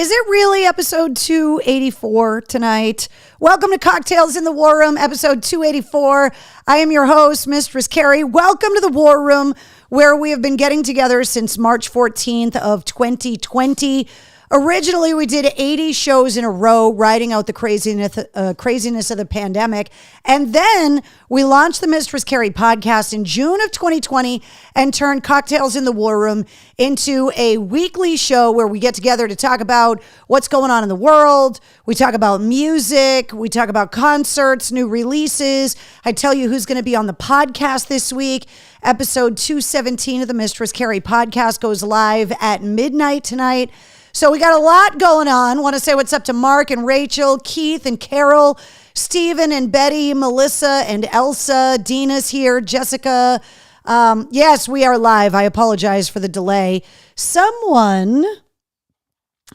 Is it really episode 284 tonight? Welcome to Cocktails in the War Room, episode 284. I am your host, Mistress Carrie. Welcome to the War Room, where we have been getting together since March 14th of 2020. Originally, we did 80 shows in a row, riding out the craziness of the pandemic. And then we launched the Mistress Carrie podcast in June of 2020 and turned Cocktails in the War Room into a weekly show where we get together to talk about what's going on in the world. We talk about music. We talk about concerts, new releases. I tell you who's going to be on the podcast this week. Episode 217 of the Mistress Carrie podcast goes live at midnight tonight. So we got a lot going on. Want to say what's up to Mark and Rachel, Keith and Carol, Stephen and Betty, Melissa and Elsa, Dina's here, Jessica. Yes, we are live. I apologize for the delay. Someone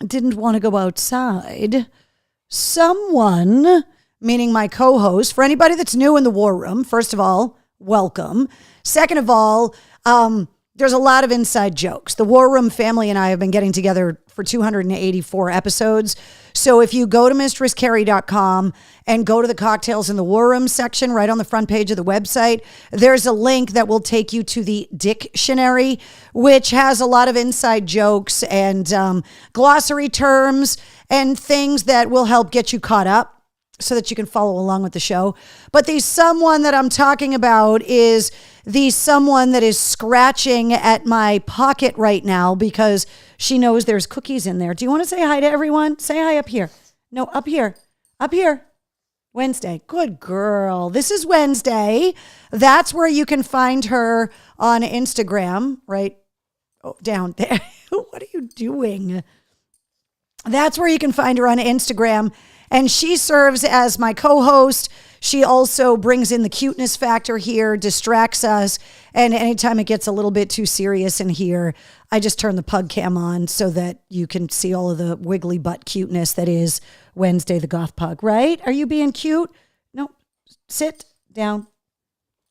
didn't want to go outside. Someone, meaning my co-host, for anybody that's new in the War Room, first of all, welcome. Second of all, there's a lot of inside jokes. The War Room family and I have been getting together for 284 episodes. So if you go to mistresscarrie.com and go to the Cocktails in the War Room section right on the front page of the website, there's a link that will take you to the dictionary, which has a lot of inside jokes and glossary terms and things that will help get you caught up so that you can follow along with the show. But the someone that I'm talking about is the someone that is scratching at my pocket right now because she knows there's cookies in there. Do you want to say hi to everyone? Say hi up here. No, up here. Up here. Wednesday. Good girl. This is Wednesday. That's where you can find her on Instagram, right? Oh, down there. What are you doing? That's where you can find her on Instagram. And she serves as my co-host. She also brings in the cuteness factor here, distracts us. And anytime it gets a little bit too serious in here, I just turn the pug cam on so that you can see all of the wiggly butt cuteness that is Wednesday the Goth Pug, right? Are you being cute? No, sit down.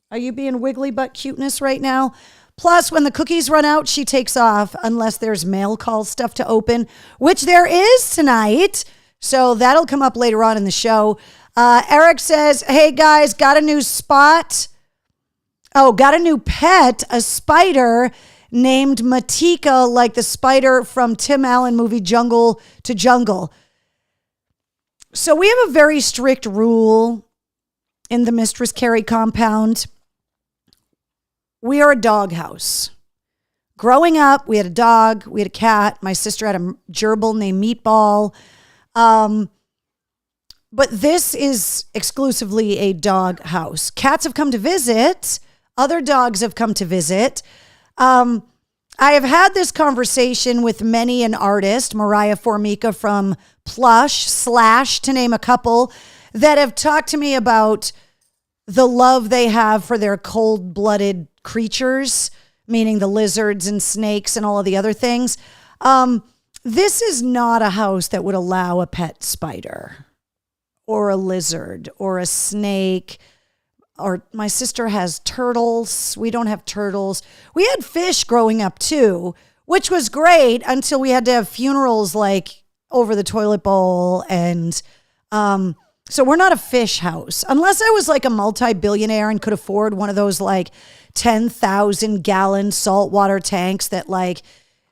Are you being wiggly butt cuteness right now? Plus, when the cookies run out, she takes off unless there's mail call stuff to open, which there is tonight. So that'll come up later on in the show. Eric says, hey guys, got a new spot. Oh, got a new pet, a spider named Matika, like the spider from Tim Allen movie Jungle to Jungle. So we have a very strict rule in the Mistress Carrie compound. We are a dog house. Growing up, we had a dog, we had a cat. My sister had a gerbil named Meatball. But this is exclusively a dog house. Cats have come to visit. Other dogs have come to visit. I have had this conversation with many an artist, Mariah Formica from Plush, Slash, to name a couple, that have talked to me about the love they have for their cold-blooded creatures, meaning the lizards and snakes and all of the other things. This is not a house that would allow a pet spider or a lizard or a snake. Or my sister has turtles. We don't have turtles. We had fish growing up too, which was great until we had to have funerals like over the toilet bowl. And so we're not a fish house. Unless I was like a multi-billionaire and could afford one of those like 10,000 gallon saltwater tanks that like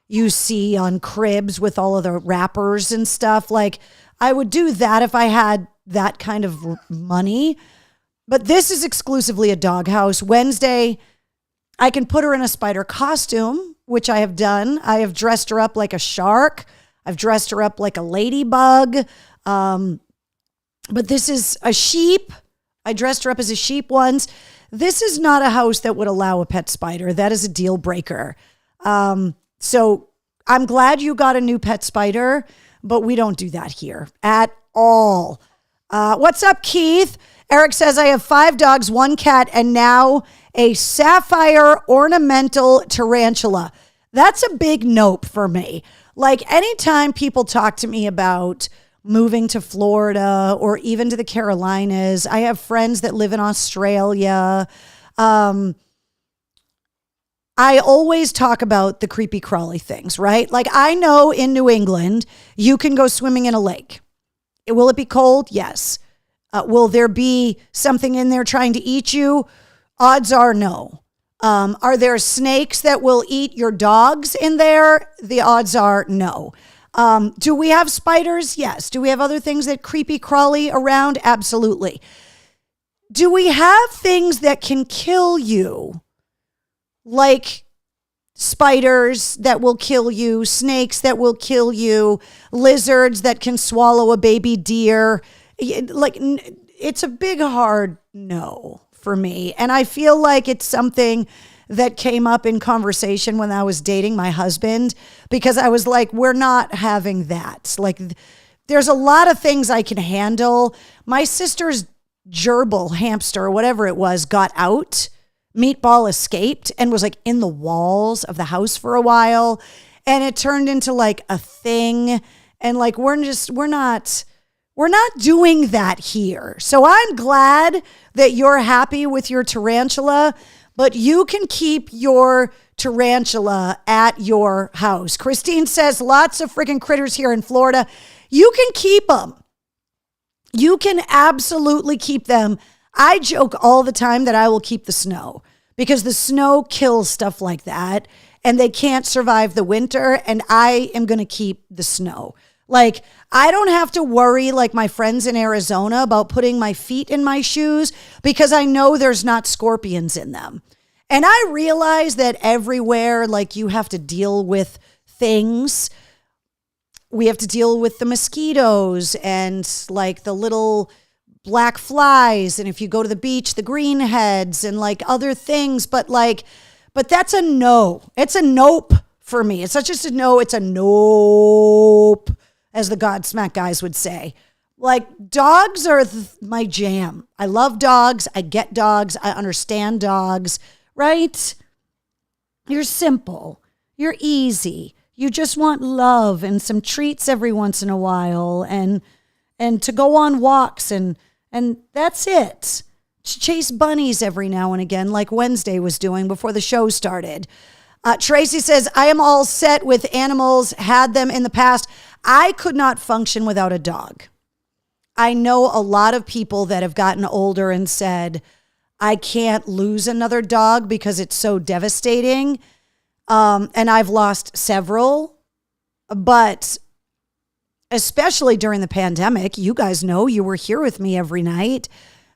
you see on cribs with all of the wrappers and stuff. Like I would do that if I had that kind of money. But this is exclusively a doghouse. Wednesday, I can put her in a spider costume, which I have done. I have dressed her up like a shark. I've dressed her up like a ladybug. But this is a sheep. I dressed her up as a sheep once. This is not a house that would allow a pet spider. That is a deal breaker. So I'm glad you got a new pet spider, but we don't do that here at all. What's up, Keith? Eric says, I have 5 dogs, 1 cat, and now a sapphire ornamental tarantula. That's a big nope for me. Like anytime people talk to me about moving to Florida or even to the Carolinas, I have friends that live in Australia. I always talk about the creepy crawly things, right? Like I know in New England, you can go swimming in a lake. Will it be cold? Yes. Will there be something in there trying to eat you? Odds are no. Are there snakes that will eat your dogs in there? The odds are no. Do we have spiders? Yes. Do we have other things that creepy crawly around? Absolutely. Do we have things that can kill you? Like spiders that will kill you, snakes that will kill you, lizards that can swallow a baby deer. Like, it's a big, hard no for me. And I feel like it's something that came up in conversation when I was dating my husband, because I was like, we're not having that. Like, there's a lot of things I can handle. My sister's gerbil hamster, or whatever it was, got out. Meatball escaped and was like in the walls of the house for a while. And it turned into like a thing. And like, we're not doing that here. So I'm glad that you're happy with your tarantula, but you can keep your tarantula at your house. Christine says lots of freaking critters here in Florida. You can keep them. You can absolutely keep them. I joke all the time that I will keep the snow because the snow kills stuff like that and they can't survive the winter, and I am going to keep the snow. Like, I don't have to worry like my friends in Arizona about putting my feet in my shoes because I know there's not scorpions in them. And I realize that everywhere, like, you have to deal with things. We have to deal with the mosquitoes and like the little black flies. And if you go to the beach, the greenheads and like other things. But that's a no. It's a nope for me. It's not just a no, it's a nope, as the Godsmack guys would say. Like, dogs are my jam. I love dogs. I get dogs. I understand dogs, right? You're simple. You're easy. You just want love and some treats every once in a while and to go on walks and that's it. Chase bunnies every now and again, like Wednesday was doing before the show started. Tracy says, I am all set with animals, had them in the past. I could not function without a dog. I know a lot of people that have gotten older and said, I can't lose another dog because it's so devastating. And I've lost several, but especially during the pandemic, you guys know, you were here with me every night,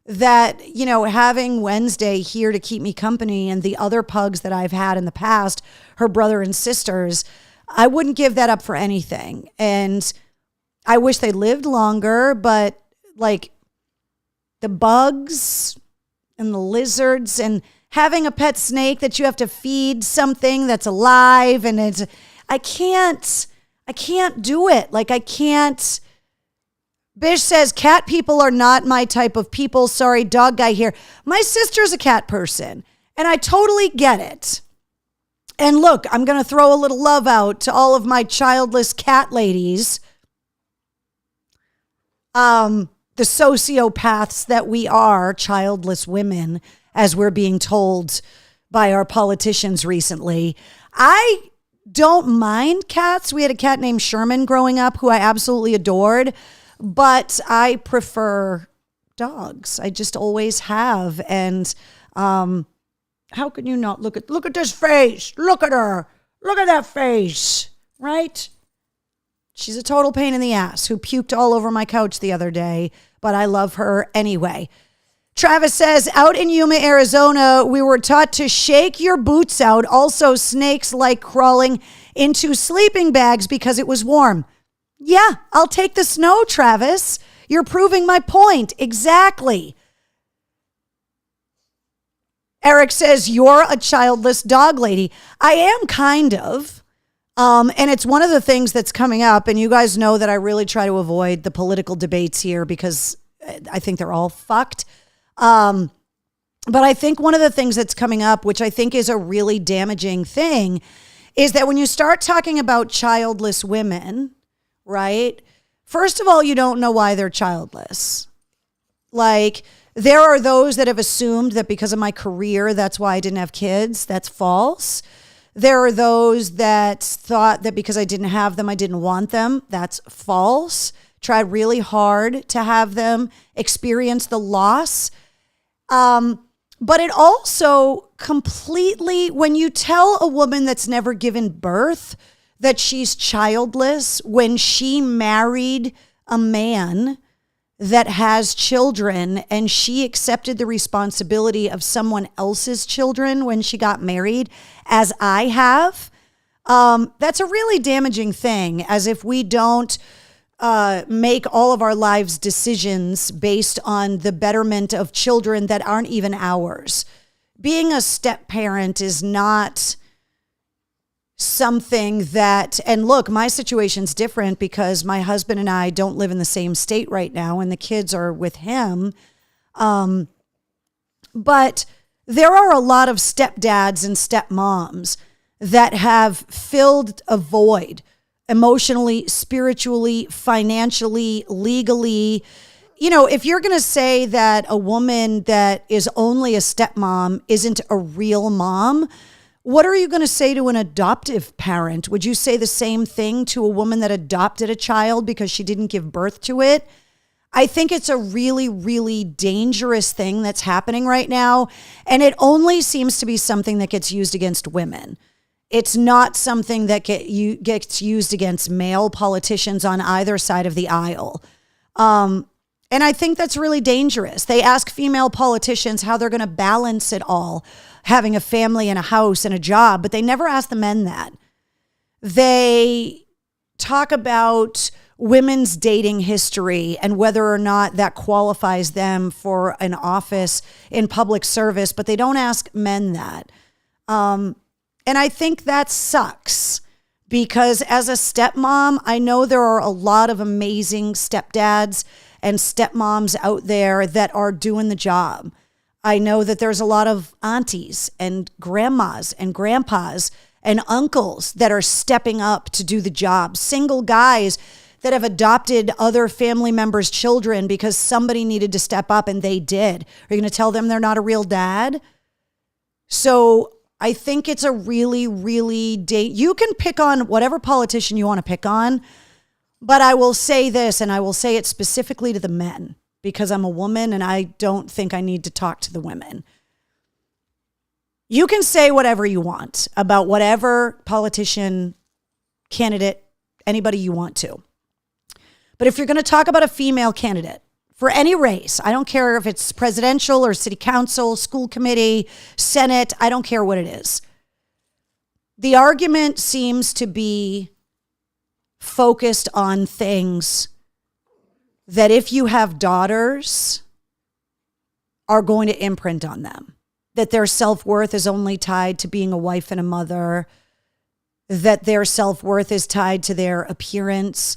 that, you know, having Wednesday here to keep me company and the other pugs that I've had in the past, her brother and sisters, I wouldn't give that up for anything. And I wish they lived longer, but like the bugs and the lizards and having a pet snake that you have to feed something that's alive, and I can't do it. Like, I can't. Bish says, cat people are not my type of people. Sorry, dog guy here. My sister's a cat person, and I totally get it. And look, I'm going to throw a little love out to all of my childless cat ladies. The sociopaths that we are, childless women, as we're being told by our politicians recently. I don't mind cats. We had a cat named Sherman growing up who I absolutely adored, but I prefer dogs. I just always have. And how can you not look at this face? Look at her. Look at that face, right? She's a total pain in the ass who puked all over my couch the other day, but I love her anyway. Travis says, out in Yuma, Arizona, we were taught to shake your boots out. Also, snakes like crawling into sleeping bags because it was warm. Yeah, I'll take the snow, Travis. You're proving my point. Exactly. Eric says, you're a childless dog lady. I am kind of. And it's one of the things that's coming up. And you guys know that I really try to avoid the political debates here because I think they're all fucked. But I think one of the things that's coming up, which I think is a really damaging thing, is that when you start talking about childless women, right? First of all, you don't know why they're childless. Like, there are those that have assumed that because of my career, that's why I didn't have kids. That's false. There are those that thought that because I didn't have them, I didn't want them. That's false. Tried really hard to have them, experience the loss. But it also completely, when you tell a woman that's never given birth that she's childless, when she married a man that has children and she accepted the responsibility of someone else's children when she got married, as I have, that's a really damaging thing, as if we don't make all of our lives decisions based on the betterment of children that aren't even ours. Being a step parent is not something that, and look, my situation's different because my husband and I don't live in the same state right now and the kids are with him. But there are a lot of stepdads and stepmoms that have filled a void emotionally, spiritually, financially, legally. You know, if you're going to say that a woman that is only a stepmom isn't a real mom, what are you going to say to an adoptive parent? Would you say the same thing to a woman that adopted a child because she didn't give birth to it? I think it's a really, really dangerous thing that's happening right now. And it only seems to be something that gets used against women. It's not something that gets used against male politicians on either side of the aisle. And I think that's really dangerous. They ask female politicians how they're going to balance it all, having a family and a house and a job, but they never ask the men that. They talk about women's dating history and whether or not that qualifies them for an office in public service, but they don't ask men that. And I think that sucks because as a stepmom, I know there are a lot of amazing stepdads and stepmoms out there that are doing the job. I know that there's a lot of aunties and grandmas and grandpas and uncles that are stepping up to do the job. Single guys that have adopted other family members' children because somebody needed to step up and they did. Are you going to tell them they're not a real dad? So I think it's a really, really, you can pick on whatever politician you want to pick on, but I will say this, and I will say it specifically to the men because I'm a woman and I don't think I need to talk to the women. You can say whatever you want about whatever politician, candidate, anybody you want to. But if you're going to talk about a female candidate for any race, I don't care if it's presidential or city council, school committee, Senate, I don't care what it is. The argument seems to be focused on things that if you have daughters are going to imprint on them, that their self-worth is only tied to being a wife and a mother, that their self-worth is tied to their appearance,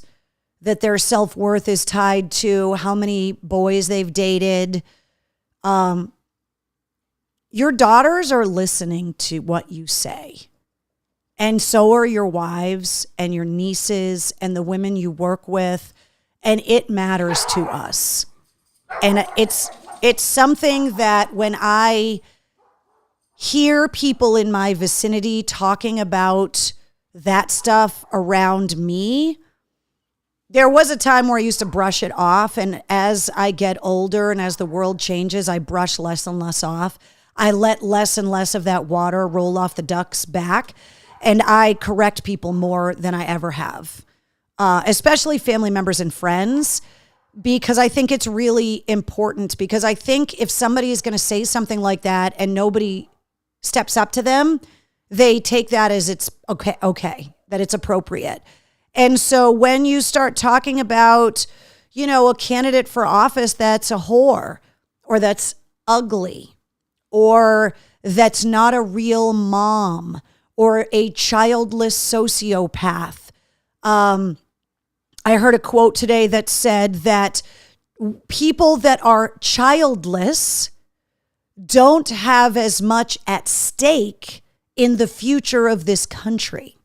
that their self-worth is tied to how many boys they've dated. Your daughters are listening to what you say. And so are your wives and your nieces and the women you work with. And it matters to us. And it's something that when I hear people in my vicinity talking about that stuff around me, there was a time where I used to brush it off. And as I get older and as the world changes, I brush less and less off. I let less and less of that water roll off the duck's back. And I correct people more than I ever have, especially family members and friends, because I think it's really important. Because I think if somebody is going to say something like that and nobody steps up to them, they take that as it's okay, that it's appropriate. And so when you start talking about, you know, a candidate for office that's a whore or that's ugly or that's not a real mom or a childless sociopath. I heard a quote today that said that people that are childless don't have as much at stake in the future of this country,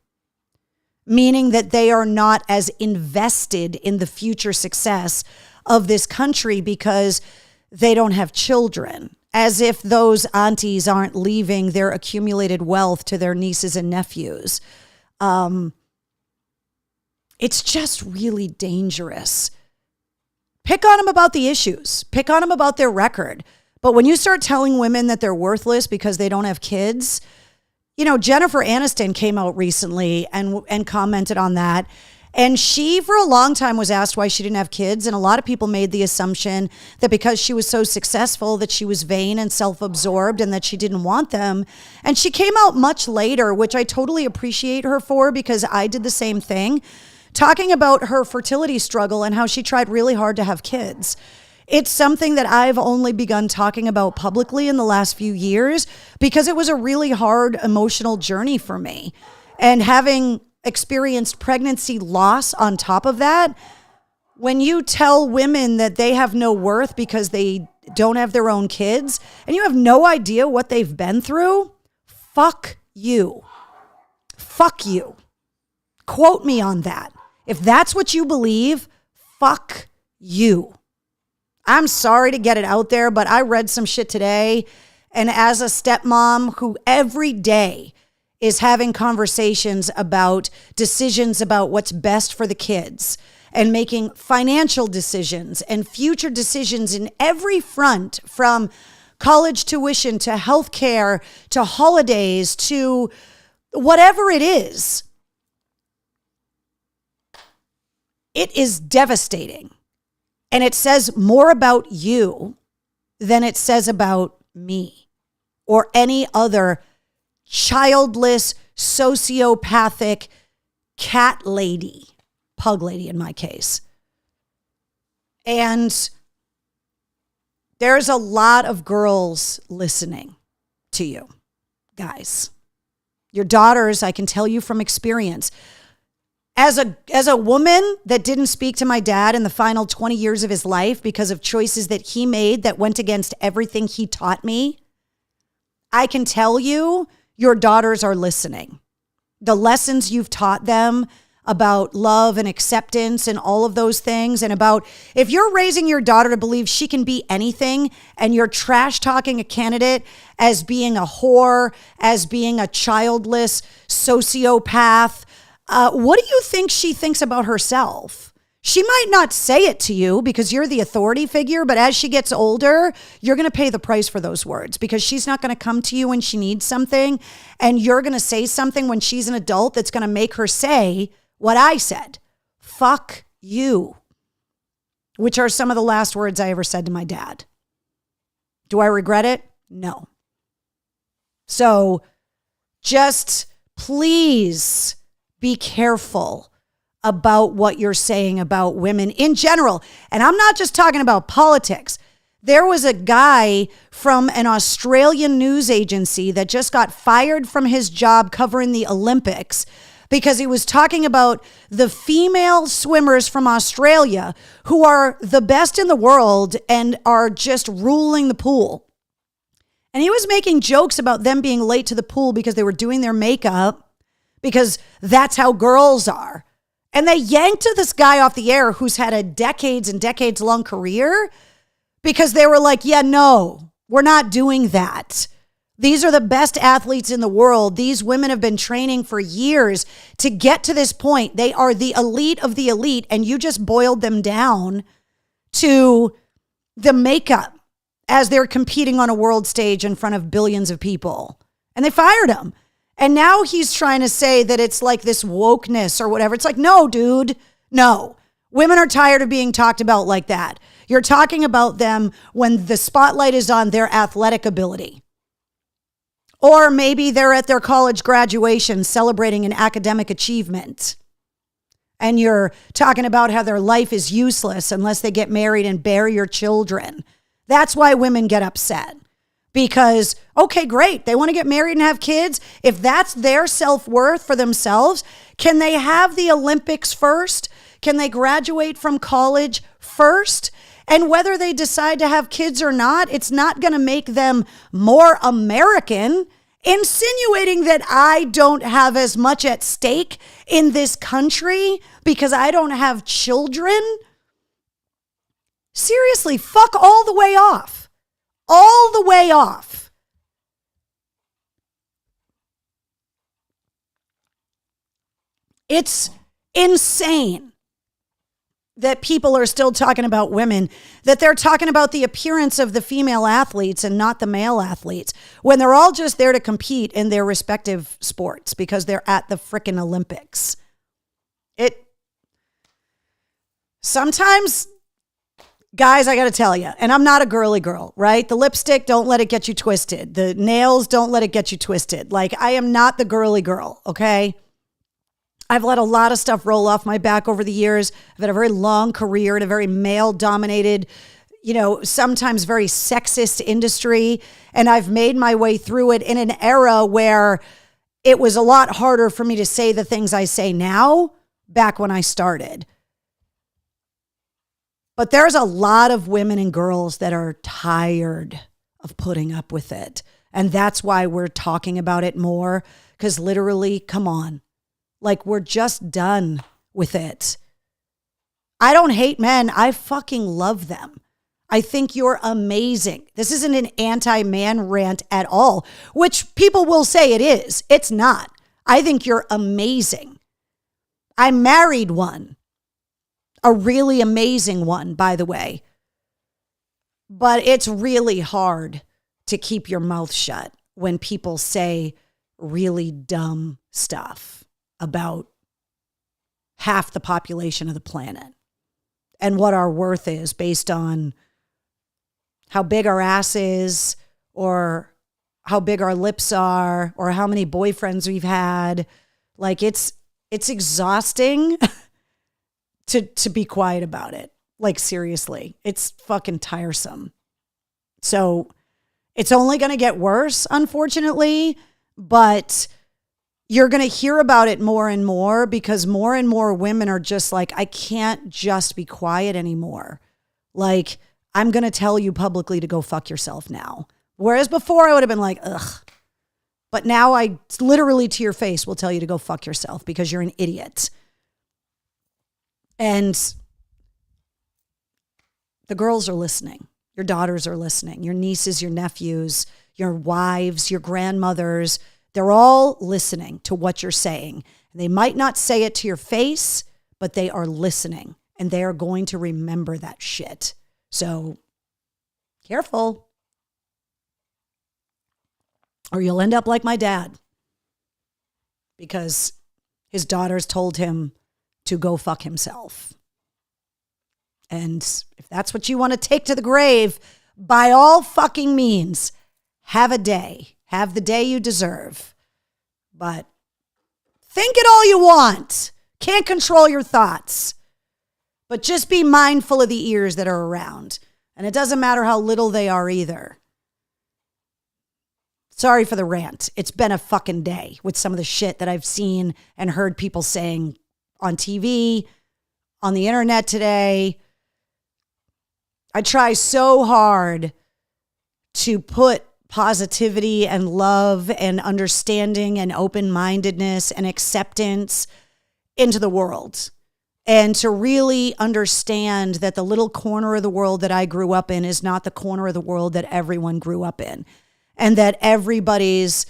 meaning that they are not as invested in the future success of this country because they don't have children, as if those aunties aren't leaving their accumulated wealth to their nieces and nephews. It's just really dangerous. Pick on them about the issues. Pick on them about their record. But when you start telling women that they're worthless because they don't have kids, Jennifer Aniston came out recently and commented on that. And she, for a long time, was asked why she didn't have kids. And a lot of people made the assumption that because she was so successful, that she was vain and self-absorbed and that she didn't want them. And she came out much later, which I totally appreciate her for, because I did the same thing, talking about her fertility struggle and how she tried really hard to have kids. It's something that I've only begun talking about publicly in the last few years because it was a really hard emotional journey for me. And having experienced pregnancy loss on top of that, when you tell women that they have no worth because they don't have their own kids and you have no idea what they've been through, fuck you. Fuck you. Quote me on that. If that's what you believe, fuck you. I'm sorry to get it out there, but I read some shit today, and as a stepmom who every day is having conversations about decisions about what's best for the kids and making financial decisions and future decisions in every front, from college tuition to healthcare to holidays to whatever it is devastating. And it says more about you than it says about me or any other childless, sociopathic cat lady, pug lady in my case. And there's a lot of girls listening to you, guys. Your daughters, I can tell you from experience. As a woman that didn't speak to my dad in the final 20 years of his life because of choices that he made that went against everything he taught me, I can tell you, your daughters are listening. The lessons you've taught them about love and acceptance and all of those things, and about if you're raising your daughter to believe she can be anything and you're trash talking a candidate as being a whore, as being a childless sociopath, what do you think she thinks about herself? She might not say it to you because you're the authority figure, but as she gets older, you're going to pay the price for those words, because she's not going to come to you when she needs something, and you're going to say something when she's an adult that's going to make her say what I said. Fuck you. Which are some of the last words I ever said to my dad. Do I regret it? No. So just please be careful about what you're saying about women in general. And I'm not just talking about politics. There was a guy from an Australian news agency that just got fired from his job covering the Olympics because he was talking about the female swimmers from Australia who are the best in the world and are just ruling the pool. And he was making jokes about them being late to the pool because they were doing their makeup, because that's how girls are. And they yanked this guy off the air who's had a decades and decades long career because they were like, yeah, no, we're not doing that. These are the best athletes in the world. These women have been training for years to get to this point. They are the elite of the elite, and you just boiled them down to the makeup as they're competing on a world stage in front of billions of people. And they fired him. And now he's trying to say that it's like this wokeness or whatever. It's like, no, dude, no. Women are tired of being talked about like that. You're talking about them when the spotlight is on their athletic ability. Or maybe they're at their college graduation celebrating an academic achievement. And you're talking about how their life is useless unless they get married and bear your children. That's why women get upset. Because, okay, great. They want to get married and have kids. If that's their self-worth for themselves, can they have the Olympics first? Can they graduate from college first? And whether they decide to have kids or not, it's not going to make them more American. Insinuating that I don't have as much at stake in this country because I don't have children Seriously, fuck all the way off. All the way off. It's insane that people are still talking about women, that they're talking about the appearance of the female athletes and not the male athletes, when they're all just there to compete in their respective sports because they're at the frickin' Olympics. Sometimes, guys, I got to tell you, and I'm not a girly girl, right? The lipstick, don't let it get you twisted. The nails, don't let it get you twisted. Like, I am not the girly girl, okay? I've let a lot of stuff roll off my back over the years. I've had a very long career in a very male-dominated, sometimes very sexist industry. And I've made my way through it in an era where it was a lot harder for me to say the things I say now back when I started. But there's a lot of women and girls that are tired of putting up with it. And that's why we're talking about it more. Because literally, come on. Like, we're just done with it. I don't hate men. I fucking love them. I think you're amazing. This isn't an anti-man rant at all, which people will say it is. It's not. I think you're amazing. I married one. A really amazing one, by the way. But it's really hard to keep your mouth shut when people say really dumb stuff about half the population of the planet and what our worth is based on how big our ass is or how big our lips are or how many boyfriends we've had. Like, it's exhausting to be quiet about it. Like, seriously, it's fucking tiresome. So it's only going to get worse, unfortunately, but you're going to hear about it more and more because more and more women are just like, I can't just be quiet anymore. Like, I'm going to tell you publicly to go fuck yourself now. Whereas before I would have been like, ugh. But now I literally to your face will tell you to go fuck yourself because you're an idiot. And the girls are listening. Your daughters are listening. Your nieces, your nephews, your wives, your grandmothers. They're all listening to what you're saying. They might not say it to your face, but they are listening and they are going to remember that shit. So careful or you'll end up like my dad because his daughters told him to go fuck himself. And if that's what you want to take to the grave, by all fucking means, have a day. Have the day you deserve. But think it all you want. Can't control your thoughts. But just be mindful of the ears that are around. And it doesn't matter how little they are either. Sorry for the rant. It's been a fucking day with some of the shit that I've seen and heard people saying on TV, on the internet today. I try so hard to put positivity and love and understanding and open-mindedness and acceptance into the world. And to really understand that the little corner of the world that I grew up in is not the corner of the world that everyone grew up in. And that everybody's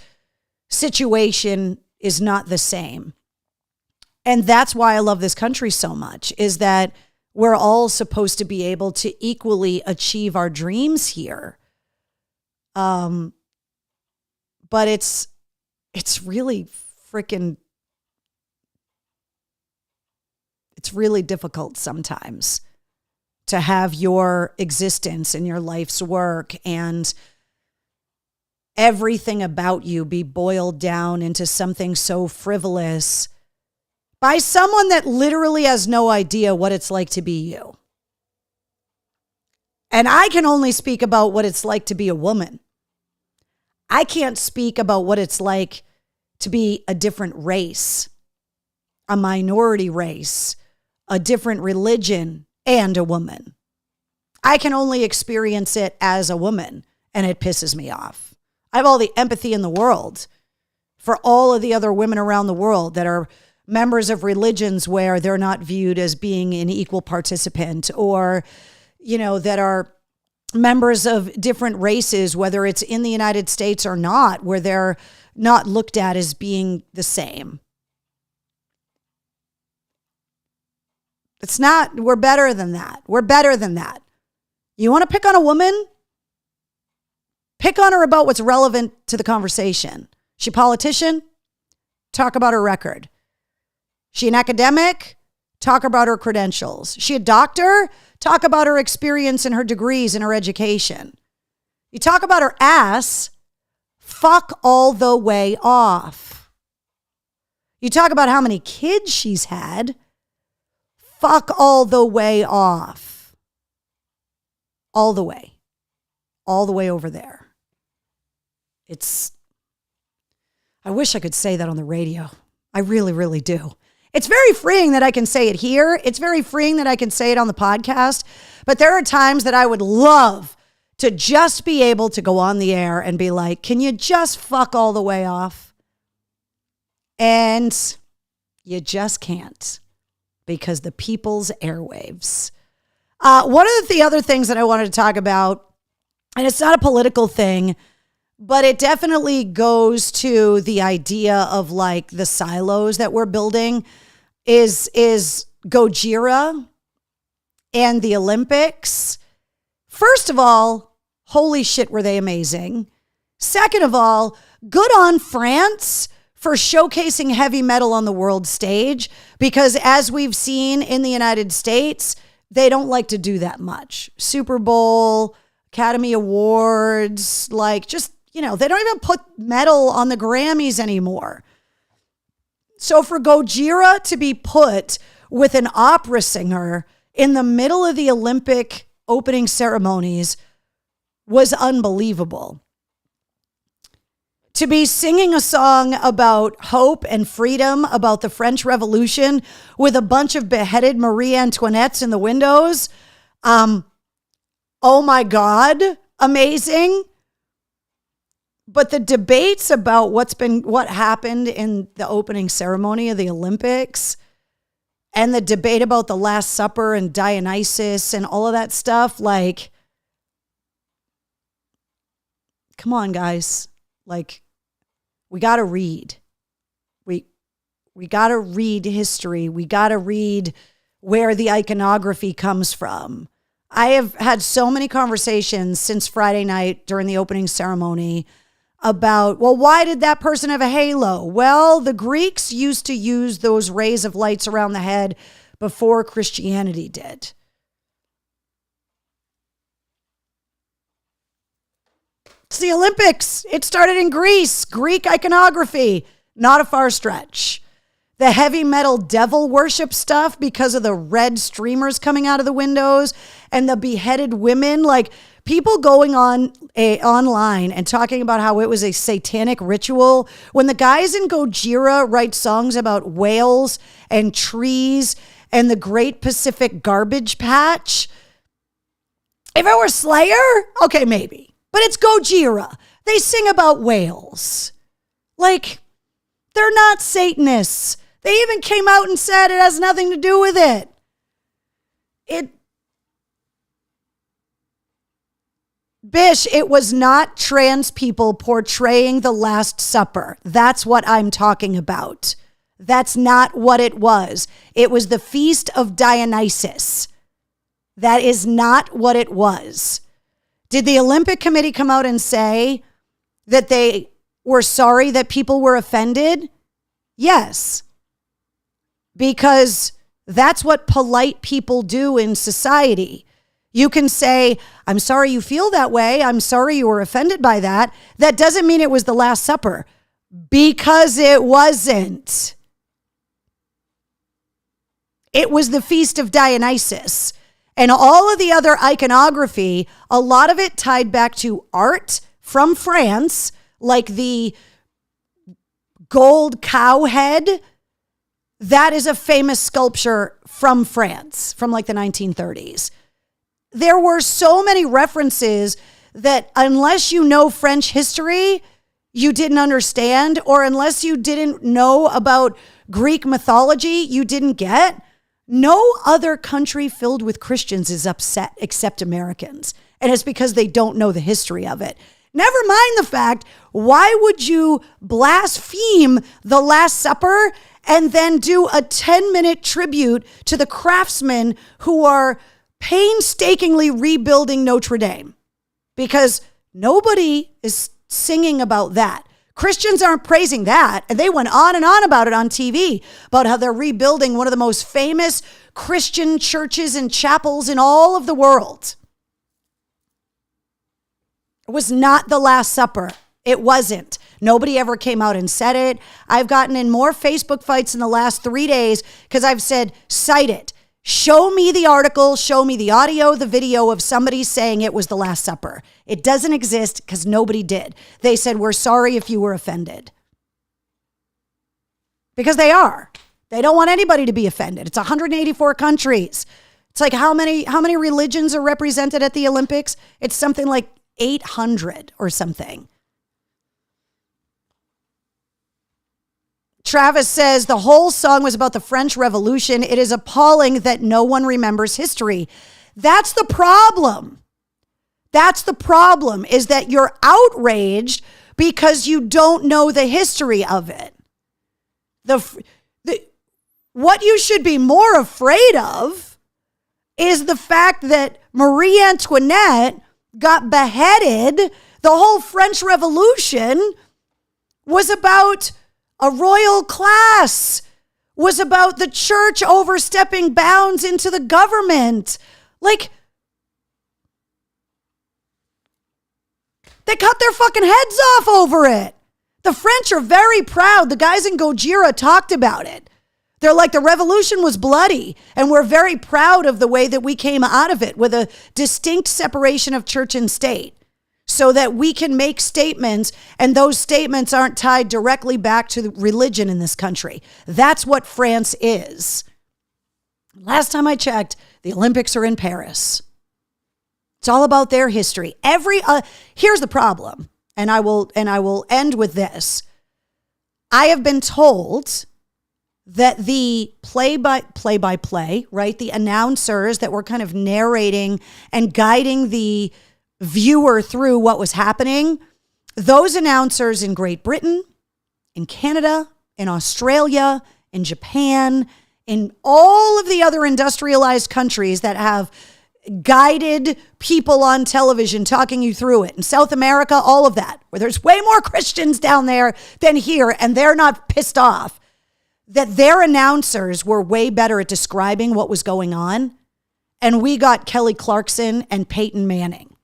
situation is not the same. And that's why I love this country so much, is that we're all supposed to be able to equally achieve our dreams here. But it's really freaking, it's really difficult sometimes to have your existence and your life's work and everything about you be boiled down into something so frivolous by someone that literally has no idea what it's like to be you. And I can only speak about what it's like to be a woman. I can't speak about what it's like to be a different race, a minority race, a different religion, and a woman. I can only experience it as a woman, and it pisses me off. I have all the empathy in the world for all of the other women around the world that are members of religions where they're not viewed as being an equal participant, or that are members of different races, whether it's in the United States or not, where they're not looked at as being the same. It's not, we're better than that. We're better than that. You want to pick on a woman? Pick on her about what's relevant to the conversation. She a politician? Talk about her record. She an academic? Talk about her credentials. She a doctor? Talk about her experience and her degrees and her education. You talk about her ass, fuck all the way off. You talk about how many kids she's had, fuck all the way off. All the way. All the way over there. I wish I could say that on the radio. I really, really do. It's very freeing that I can say it here. It's very freeing that I can say it on the podcast. But there are times that I would love to just be able to go on the air and be like, can you just fuck all the way off? And you just can't, because the people's airwaves. One of the other things that I wanted to talk about, and it's not a political thing, but it definitely goes to the idea of like the silos that we're building, is Gojira and the Olympics. First of all, holy shit, were they amazing. Second of all, good on France for showcasing heavy metal on the world stage, because as we've seen in the United States, they don't like to do that much. Super Bowl, Academy Awards, like just, they don't even put metal on the Grammys anymore. So for Gojira to be put with an opera singer in the middle of the Olympic opening ceremonies was unbelievable. To be singing a song about hope and freedom, about the French Revolution, with a bunch of beheaded Marie Antoinettes in the windows. Oh my God, amazing. But the debates about what happened in the opening ceremony of the Olympics, and the debate about the Last Supper and Dionysus and all of that stuff, like, come on, guys. Like, we got to read. We got to read history. We got to read where the iconography comes from. I have had so many conversations since Friday night during the opening ceremony about, well, why did that person have a halo? Well, the Greeks used to use those rays of lights around the head before Christianity did. It's the Olympics. It started in Greece. Greek iconography, not a far stretch. The heavy metal devil worship stuff because of the red streamers coming out of the windows and the beheaded women, like people going online and talking about how it was a satanic ritual, when the guys in Gojira write songs about whales and trees and the Great Pacific Garbage Patch. If it were Slayer, okay, maybe. But it's Gojira. They sing about whales. Like, they're not Satanists. They even came out and said it has nothing to do with it. Bish, it was not trans people portraying the Last Supper. That's what I'm talking about. That's not what it was. It was the Feast of Dionysus. That is not what it was. Did the Olympic Committee come out and say that they were sorry that people were offended? Yes. Because that's what polite people do in society. You can say, I'm sorry you feel that way. I'm sorry you were offended by that. That doesn't mean it was the Last Supper, because it wasn't. It was the Feast of Dionysus. And all of the other iconography, a lot of it tied back to art from France, like the gold cow head. That is a famous sculpture from France, from like the 1930s. There were so many references that unless you know French history, you didn't understand, or unless you didn't know about Greek mythology, you didn't get. No other country filled with Christians is upset except Americans. And it's because they don't know the history of it. Never mind the fact, why would you blaspheme the Last Supper and then do a 10-minute tribute to the craftsmen who are painstakingly rebuilding Notre Dame? Because nobody is singing about that. Christians aren't praising that. And they went on and on about it on TV, about how they're rebuilding one of the most famous Christian churches and chapels in all of the world. It was not the Last Supper. It wasn't. Nobody ever came out and said it. I've gotten in more Facebook fights in the last 3 days because I've said, cite it. Show me the article, show me the audio, the video of somebody saying it was the Last Supper. It doesn't exist because nobody did. They said, we're sorry if you were offended. Because they are. They don't want anybody to be offended. It's 184 countries. It's like how many religions are represented at the Olympics? It's something like 800 or something. Travis says the whole song was about the French Revolution. It is appalling that no one remembers history. That's the problem. That's the problem, is that you're outraged because you don't know the history of it. What you should be more afraid of is the fact that Marie Antoinette got beheaded. The whole French Revolution was about a royal class, was about the church overstepping bounds into the government. Like, they cut their fucking heads off over it. The French are very proud. The guys in Gojira talked about it. They're like, the revolution was bloody, and we're very proud of the way that we came out of it with a distinct separation of church and state, so that we can make statements, and those statements aren't tied directly back to the religion in this country. That's what France is. Last time I checked, the Olympics are in Paris. It's all about their history. Here's the problem, and I will end with this. I have been told that the play-by-play, right, the announcers that were kind of narrating and guiding the viewer through what was happening, those announcers in Great Britain, in Canada, in Australia, in Japan, in all of the other industrialized countries that have guided people on television talking you through it, in South America, all of that, where there's way more Christians down there than here, and they're not pissed off, that their announcers were way better at describing what was going on. And we got Kelly Clarkson and Peyton Manning.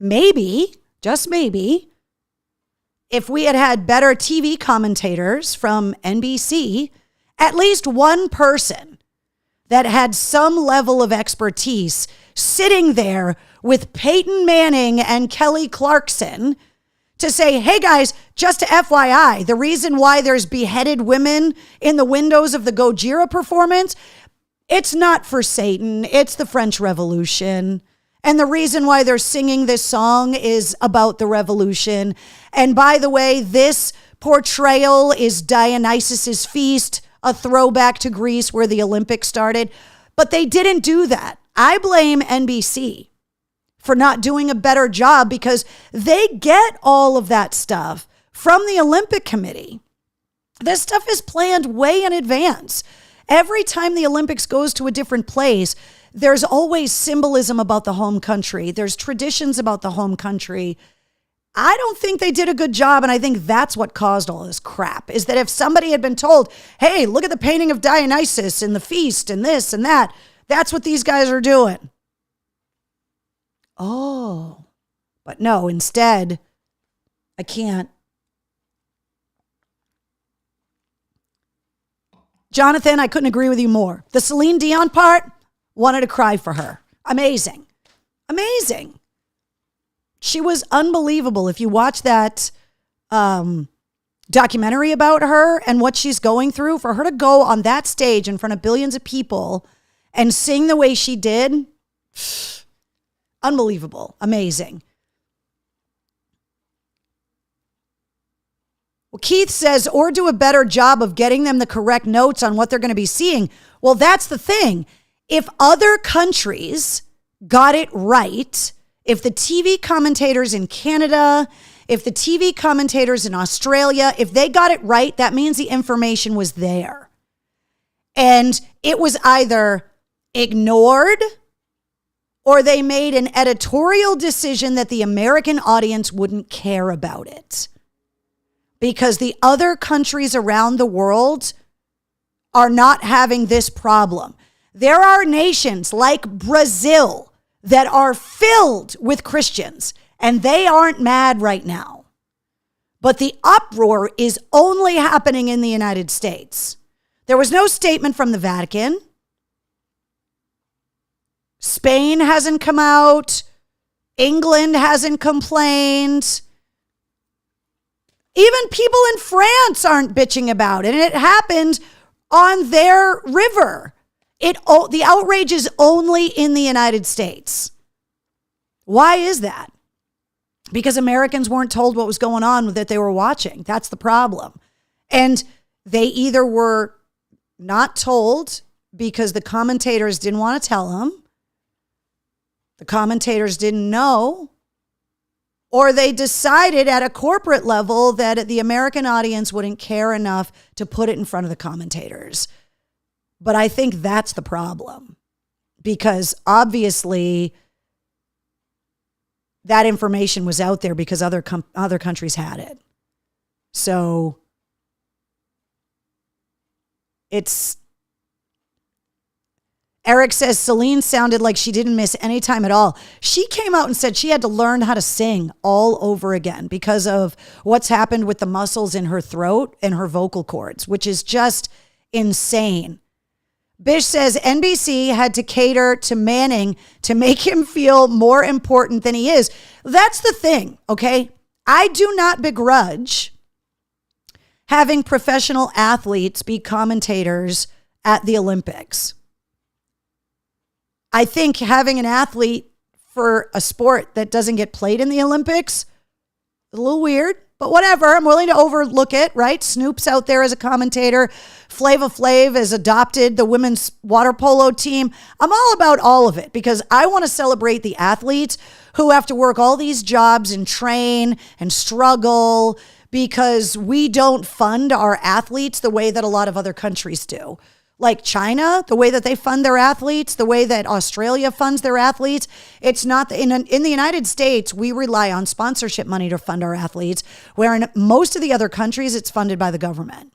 Maybe, just maybe, if we had had better TV commentators from NBC, at least one person that had some level of expertise sitting there with Peyton Manning and Kelly Clarkson to say, hey guys, just to FYI, the reason why there's beheaded women in the windows of the Gojira performance, it's not for Satan, it's the French Revolution. And the reason why they're singing this song is about the revolution. And by the way, this portrayal is Dionysus's feast, a throwback to Greece where the Olympics started. But they didn't do that. I blame NBC for not doing a better job, because they get all of that stuff from the Olympic Committee. This stuff is planned way in advance. Every time the Olympics goes to a different place, there's always symbolism about the home country. There's traditions about the home country. I don't think they did a good job, and I think that's what caused all this crap, is that if somebody had been told, hey, look at the painting of Dionysus and the feast and this and that, that's what these guys are doing. Oh, but no, instead, I can't. Jonathan, I couldn't agree with you more. The Celine Dion part, wanted to cry for her. Amazing. Amazing. She was unbelievable. If you watch that documentary about her and what she's going through, for her to go on that stage in front of billions of people and sing the way she did, unbelievable. Amazing. Well, Keith says, or do a better job of getting them the correct notes on what they're going to be seeing. Well, that's the thing. If other countries got it right, if the TV commentators in Canada, if the TV commentators in Australia, if they got it right, that means the information was there. And it was either ignored or they made an editorial decision that the American audience wouldn't care about it. Because the other countries around the world are not having this problem. There are nations like Brazil that are filled with Christians, and they aren't mad right now. But the uproar is only happening in the United States. There was no statement from the Vatican. Spain hasn't come out. England hasn't complained. Even people in France aren't bitching about it. And it happened on their river. The outrage is only in the United States. Why is that? Because Americans weren't told what was going on that they were watching. That's the problem. And they either were not told because the commentators didn't want to tell them, the commentators didn't know, or they decided at a corporate level that the American audience wouldn't care enough to put it in front of the commentators. But I think that's the problem, because obviously that information was out there because other countries had it. So Eric says Celine sounded like she didn't miss any time at all. She came out and said she had to learn how to sing all over again because of what's happened with the muscles in her throat and her vocal cords, which is just insane. Bish says NBC had to cater to Manning to make him feel more important than he is. That's the thing, okay? I do not begrudge having professional athletes be commentators at the Olympics. I think having an athlete for a sport that doesn't get played in the Olympics is a little weird, but whatever. I'm willing to overlook it, right? Snoop's out there as a commentator. Flava Flav has adopted the women's water polo team. I'm all about all of it because I want to celebrate the athletes who have to work all these jobs and train and struggle because we don't fund our athletes the way that a lot of other countries do. Like China, the way that they fund their athletes, the way that Australia funds their athletes. It's not in the United States, we rely on sponsorship money to fund our athletes, where in most of the other countries, it's funded by the government.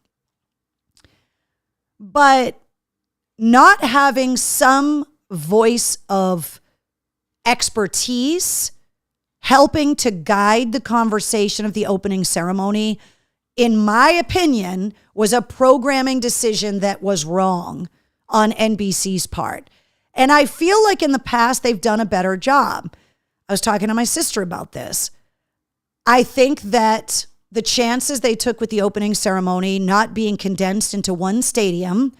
But not having some voice of expertise helping to guide the conversation of the opening ceremony, in my opinion, was a programming decision that was wrong on NBC's part. And I feel like in the past, they've done a better job. I was talking to my sister about this. I think that the chances they took with the opening ceremony not being condensed into one stadium,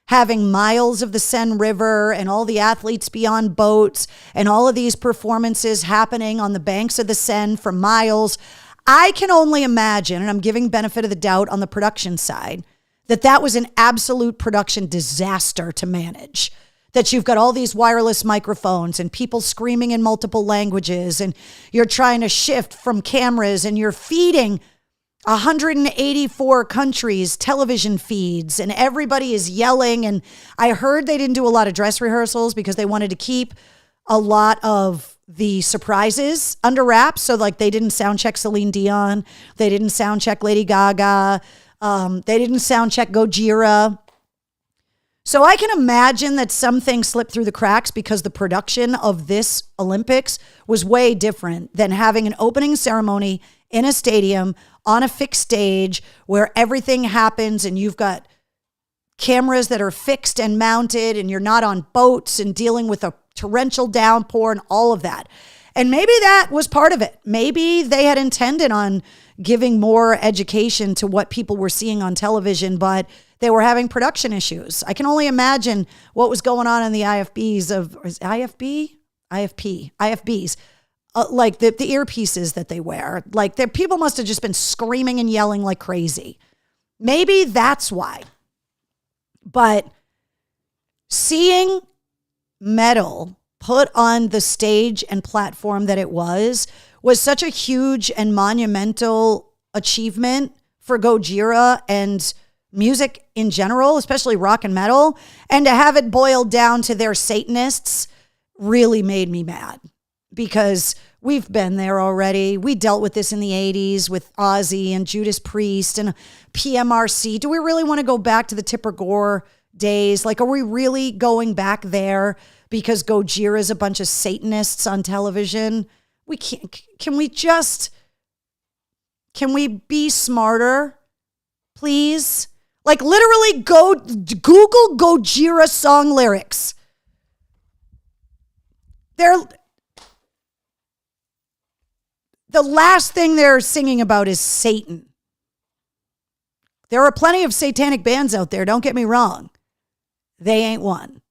having miles of the Seine River and all the athletes be on boats and all of these performances happening on the banks of the Seine for miles, I can only imagine, and I'm giving benefit of the doubt on the production side, that was an absolute production disaster to manage. That you've got all these wireless microphones and people screaming in multiple languages, and you're trying to shift from cameras and you're feeding 184 countries television feeds and everybody is yelling. And I heard they didn't do a lot of dress rehearsals because they wanted to keep a lot of the surprises under wraps. So like they didn't sound check Celine Dion. They didn't sound check Lady Gaga. They didn't sound check Gojira. So I can imagine that some things slipped through the cracks because the production of this Olympics was way different than having an opening ceremony in a stadium on a fixed stage where everything happens and you've got cameras that are fixed and mounted and you're not on boats and dealing with a torrential downpour and all of that. And maybe that was part of it. Maybe they had intended on giving more education to what people were seeing on television, but they were having production issues. I can only imagine what was going on in the IFBs like the earpieces that they wear. Like people must have just been screaming and yelling like crazy. Maybe that's why. But seeing metal put on the stage and platform that it was such a huge and monumental achievement for Gojira and music in general, especially rock and metal. And to have it boiled down to their Satanists really made me mad, because we've been there already. We dealt with this in the 80s with Ozzy and Judas Priest and PMRC. Do we really want to go back to the Tipper Gore days? Like, are we really going back there because Gojira is a bunch of Satanists on television? We can't. Can we be smarter, please? Like, literally go Google Gojira song lyrics. The last thing they're singing about is Satan. There are plenty of satanic bands out there, don't get me wrong. They ain't one.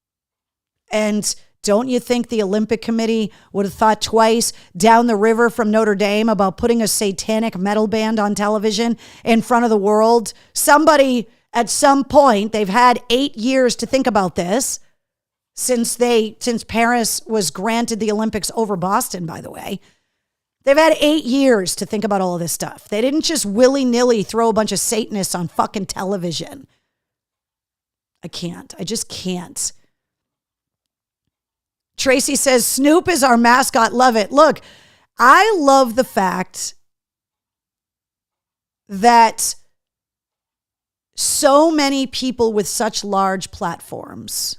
And don't you think the Olympic Committee would have thought twice down the river from Notre Dame about putting a satanic metal band on television in front of the world? Somebody at some point, they've had 8 years to think about this since Paris was granted the Olympics over Boston, by the way. They've had 8 years to think about all of this stuff. They didn't just willy-nilly throw a bunch of Satanists on fucking television. I can't. I just can't. Tracy says, Snoop is our mascot. Love it. Look, I love the fact that so many people with such large platforms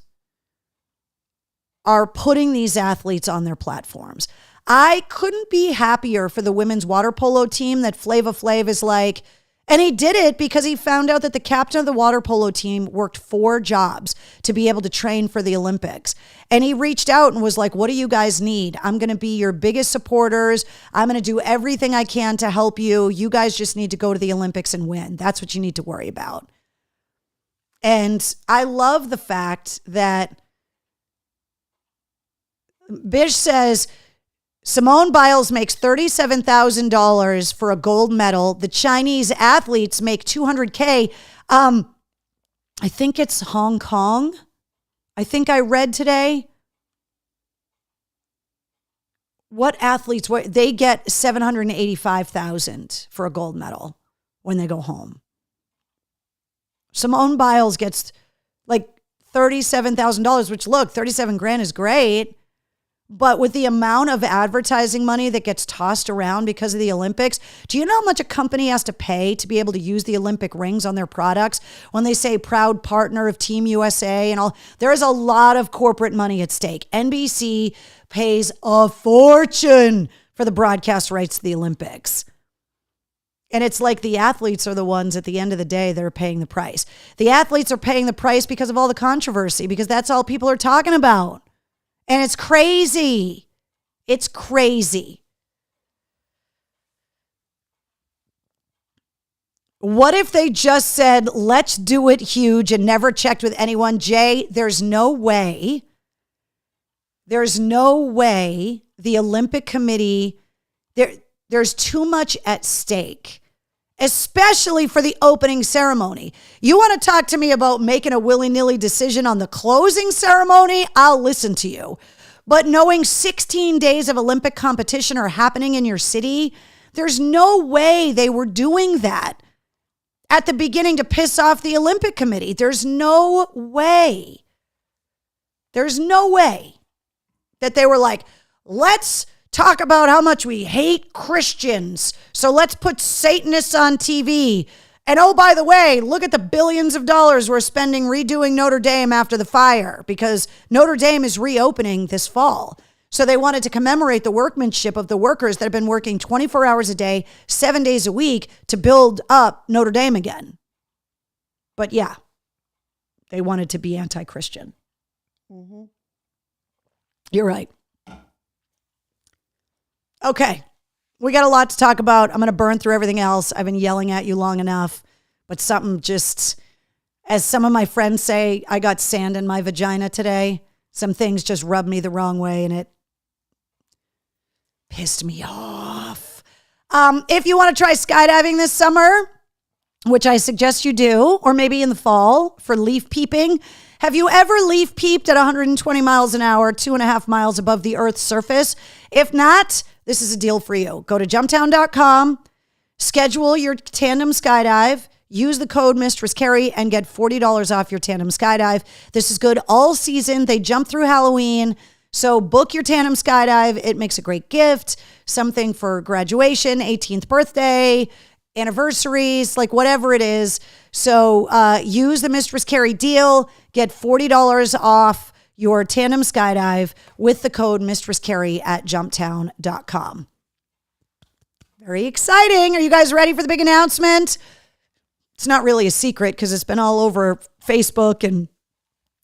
are putting these athletes on their platforms. I couldn't be happier for the women's water polo team that Flava Flav is like, and he did it because he found out that the captain of the water polo team worked 4 jobs to be able to train for the Olympics. And he reached out and was like, what do you guys need? I'm going to be your biggest supporters. I'm going to do everything I can to help you. You guys just need to go to the Olympics and win. That's what you need to worry about. And I love the fact that Bish says, Simone Biles makes $37,000 for a gold medal. The Chinese athletes make $200K. I think it's Hong Kong. I think I read today. What athletes? They get $785,000 for a gold medal when they go home. Simone Biles gets like $37,000, which look, 37 grand is great. But with the amount of advertising money that gets tossed around because of the Olympics, do you know how much a company has to pay to be able to use the Olympic rings on their products? When they say proud partner of Team USA and all, there is a lot of corporate money at stake. NBC pays a fortune for the broadcast rights to the Olympics. And it's like the athletes are the ones at the end of the day that are paying the price. The athletes are paying the price because of all the controversy, because that's all people are talking about. And it's crazy. It's crazy. What if they just said, let's do it huge and never checked with anyone? Jay, there's no way the Olympic Committee, there's too much at stake, especially for the opening ceremony. You want to talk to me about making a willy-nilly decision on the closing ceremony? I'll listen to you. But knowing 16 days of Olympic competition are happening in your city, there's no way they were doing that at the beginning to piss off the Olympic Committee. There's no way. There's no way that they were like, let's talk about how much we hate Christians, so let's put Satanists on TV. And oh, by the way, look at the billions of dollars we're spending redoing Notre Dame after the fire, because Notre Dame is reopening this fall. So they wanted to commemorate the workmanship of the workers that have been working 24 hours a day, 7 days a week to build up Notre Dame again. But yeah, they wanted to be anti-Christian. Mm-hmm. You're right. Okay, we got a lot to talk about. I'm going to burn through everything else. I've been yelling at you long enough, but something just, as some of my friends say, I got sand in my vagina today. Some things just rubbed me the wrong way, and pissed me off. If you want to try skydiving this summer, which I suggest you do, or maybe in the fall for leaf peeping. Have you ever leaf peeped at 120 miles an hour, 2.5 miles above the Earth's surface? If not, this is a deal for you. Go to jumptown.com, schedule your tandem skydive, use the code Mistress Carrie, and get $40 off your tandem skydive. This is good all season. They jump through Halloween. So book your tandem skydive. It makes a great gift, something for graduation, 18th birthday, anniversaries, like whatever it is. So use the Mistress Carrie deal, get $40 off your tandem skydive with the code Mistress Carrie at jumptown.com. Very exciting. Are you guys ready for the big announcement? It's not really a secret because it's been all over Facebook and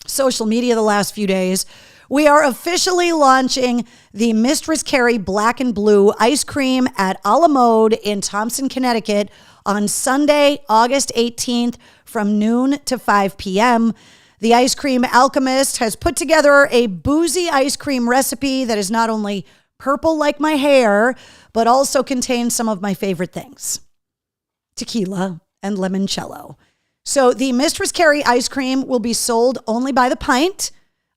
social media the last few days. We are officially launching the Mistress Carrie Black and Blue ice cream at A La Mode in Thompson, Connecticut on Sunday, August 18th from noon to 5 p.m. The Ice Cream Alchemist has put together a boozy ice cream recipe that is not only purple like my hair, but also contains some of my favorite things: tequila and limoncello. So the Mistress Carrie ice cream will be sold only by the pint.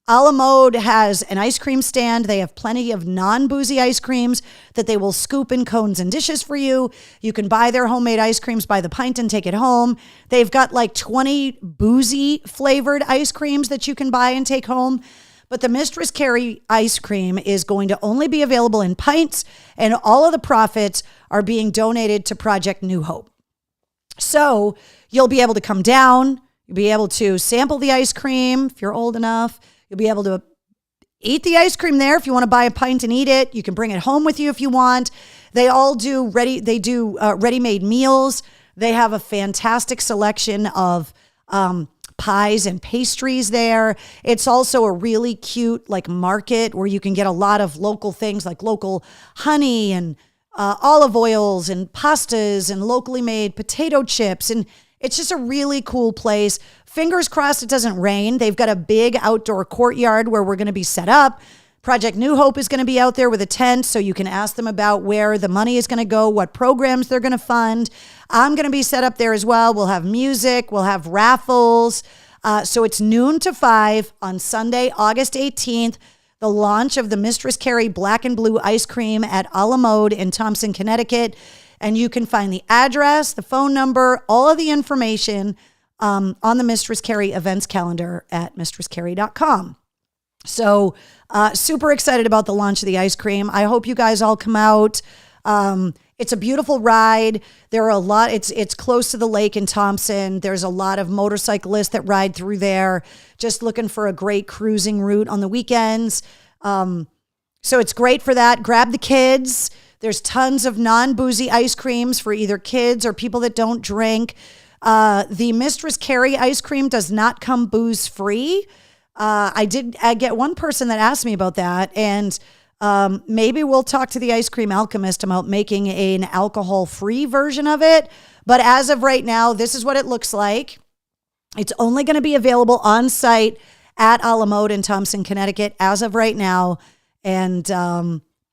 A La Mode has an ice cream stand. They have plenty of non-boozy ice creams that they will scoop in cones and dishes for you. You can buy their homemade ice creams by the pint and take it home. They've got like 20 boozy flavored ice creams that you can buy and take home. But the Mistress Carrie ice cream is going to only be available in pints, and all of the profits are being donated to Project New Hope. So you'll be able to come down. You'll be able to sample the ice cream if you're old enough. You'll be able to eat the ice cream there if you want to buy a pint and eat it. You can bring it home with you if you want. They all do ready-made meals. They have a fantastic selection of pies and pastries there. It's also a really cute like market where you can get a lot of local things like local honey and olive oils and pastas and locally made potato chips. And it's just a really cool place. Fingers crossed it doesn't rain. They've got a big outdoor courtyard where we're going to be set up. Project New Hope is going to be out there with a tent, so you can ask them about where the money is going to go, what programs they're going to fund. I'm going to be set up there as well. We'll have music. We'll have raffles. So it's noon to 5 on Sunday, August 18th, the launch of the Mistress Carrie Black and Blue ice cream at A La Mode in Thompson, Connecticut. And you can find the address, the phone number, all of the information on the Mistress Carrie events calendar at mistresscarrie.com. So super excited about the launch of the ice cream. I hope you guys all come out. It's a beautiful ride. There are a lot. It's close to the lake in Thompson. There's a lot of motorcyclists that ride through there, just looking for a great cruising route on the weekends. So it's great for that. Grab the kids. There's tons of non-boozy ice creams for either kids or people that don't drink. The Mistress Carrie ice cream does not come booze free. I get one person that asked me about that, and maybe we'll talk to the Ice Cream Alchemist about making an alcohol-free version of it. But as of right now, this is what it looks like. It's only going to be available on site at A La Mode in Thompson, Connecticut as of right now. And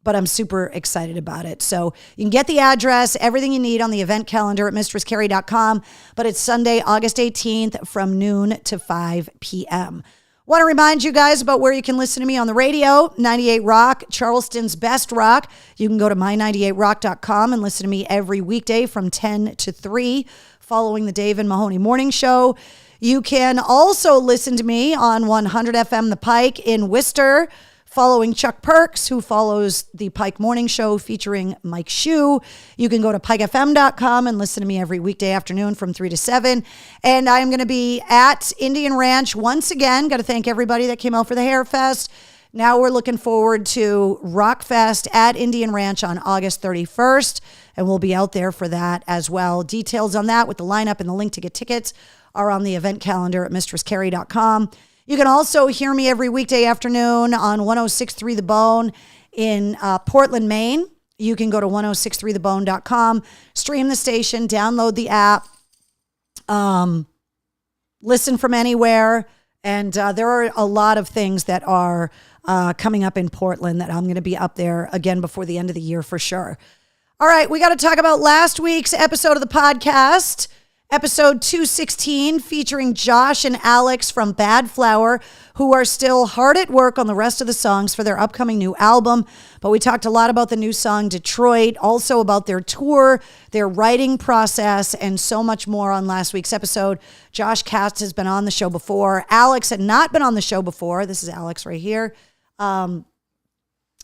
but I'm super excited about it. So you can get the address, everything you need on the event calendar at mistresscarrie.com. But it's Sunday, August 18th from noon to 5 p.m. Want to remind you guys about where you can listen to me on the radio, 98 Rock, Charleston's best rock. You can go to my98rock.com and listen to me every weekday from 10 to 3 following the Dave and Mahoney Morning Show. You can also listen to me on 100 FM The Pike in Worcester, following Chuck Perks, who follows the Pike Morning Show featuring Mike Shue. You can go to pikefm.com and listen to me every weekday afternoon from 3 to 7. And I'm going to be at Indian Ranch once again. Got to thank everybody that came out for the Hair Fest. Now we're looking forward to Rock Fest at Indian Ranch on August 31st, and we'll be out there for that as well. Details on that with the lineup and the link to get tickets are on the event calendar at mistresscarrie.com. You can also hear me every weekday afternoon on 106.3 The Bone in Portland, Maine. You can go to 1063thebone.com, stream the station, download the app, listen from anywhere. And there are a lot of things that are coming up in Portland that I'm going to be up there again before the end of the year for sure. All right, we got to talk about last week's episode of the podcast, episode 216, featuring Josh and Alex from Bad Flower, who are still hard at work on the rest of the songs for their upcoming new album. But we talked a lot about the new song, Detroit, also about their tour, their writing process, and so much more on last week's episode. Josh Katz has been on the show before. Alex had not been on the show before. This is Alex right here. But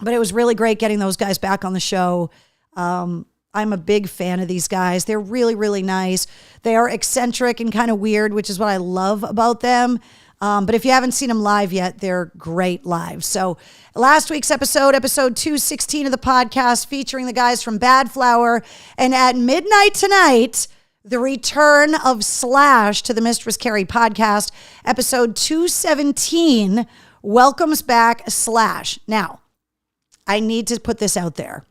it was really great getting those guys back on the show. I'm a big fan of these guys. They're really, really nice. They are eccentric and kind of weird, which is what I love about them. But if you haven't seen them live yet, they're great live. So last week's episode 216 of the podcast, featuring the guys from Bad Flower. And at midnight tonight, the return of Slash to the Mistress Carrie podcast, episode 217, welcomes back Slash. Now, I need to put this out there.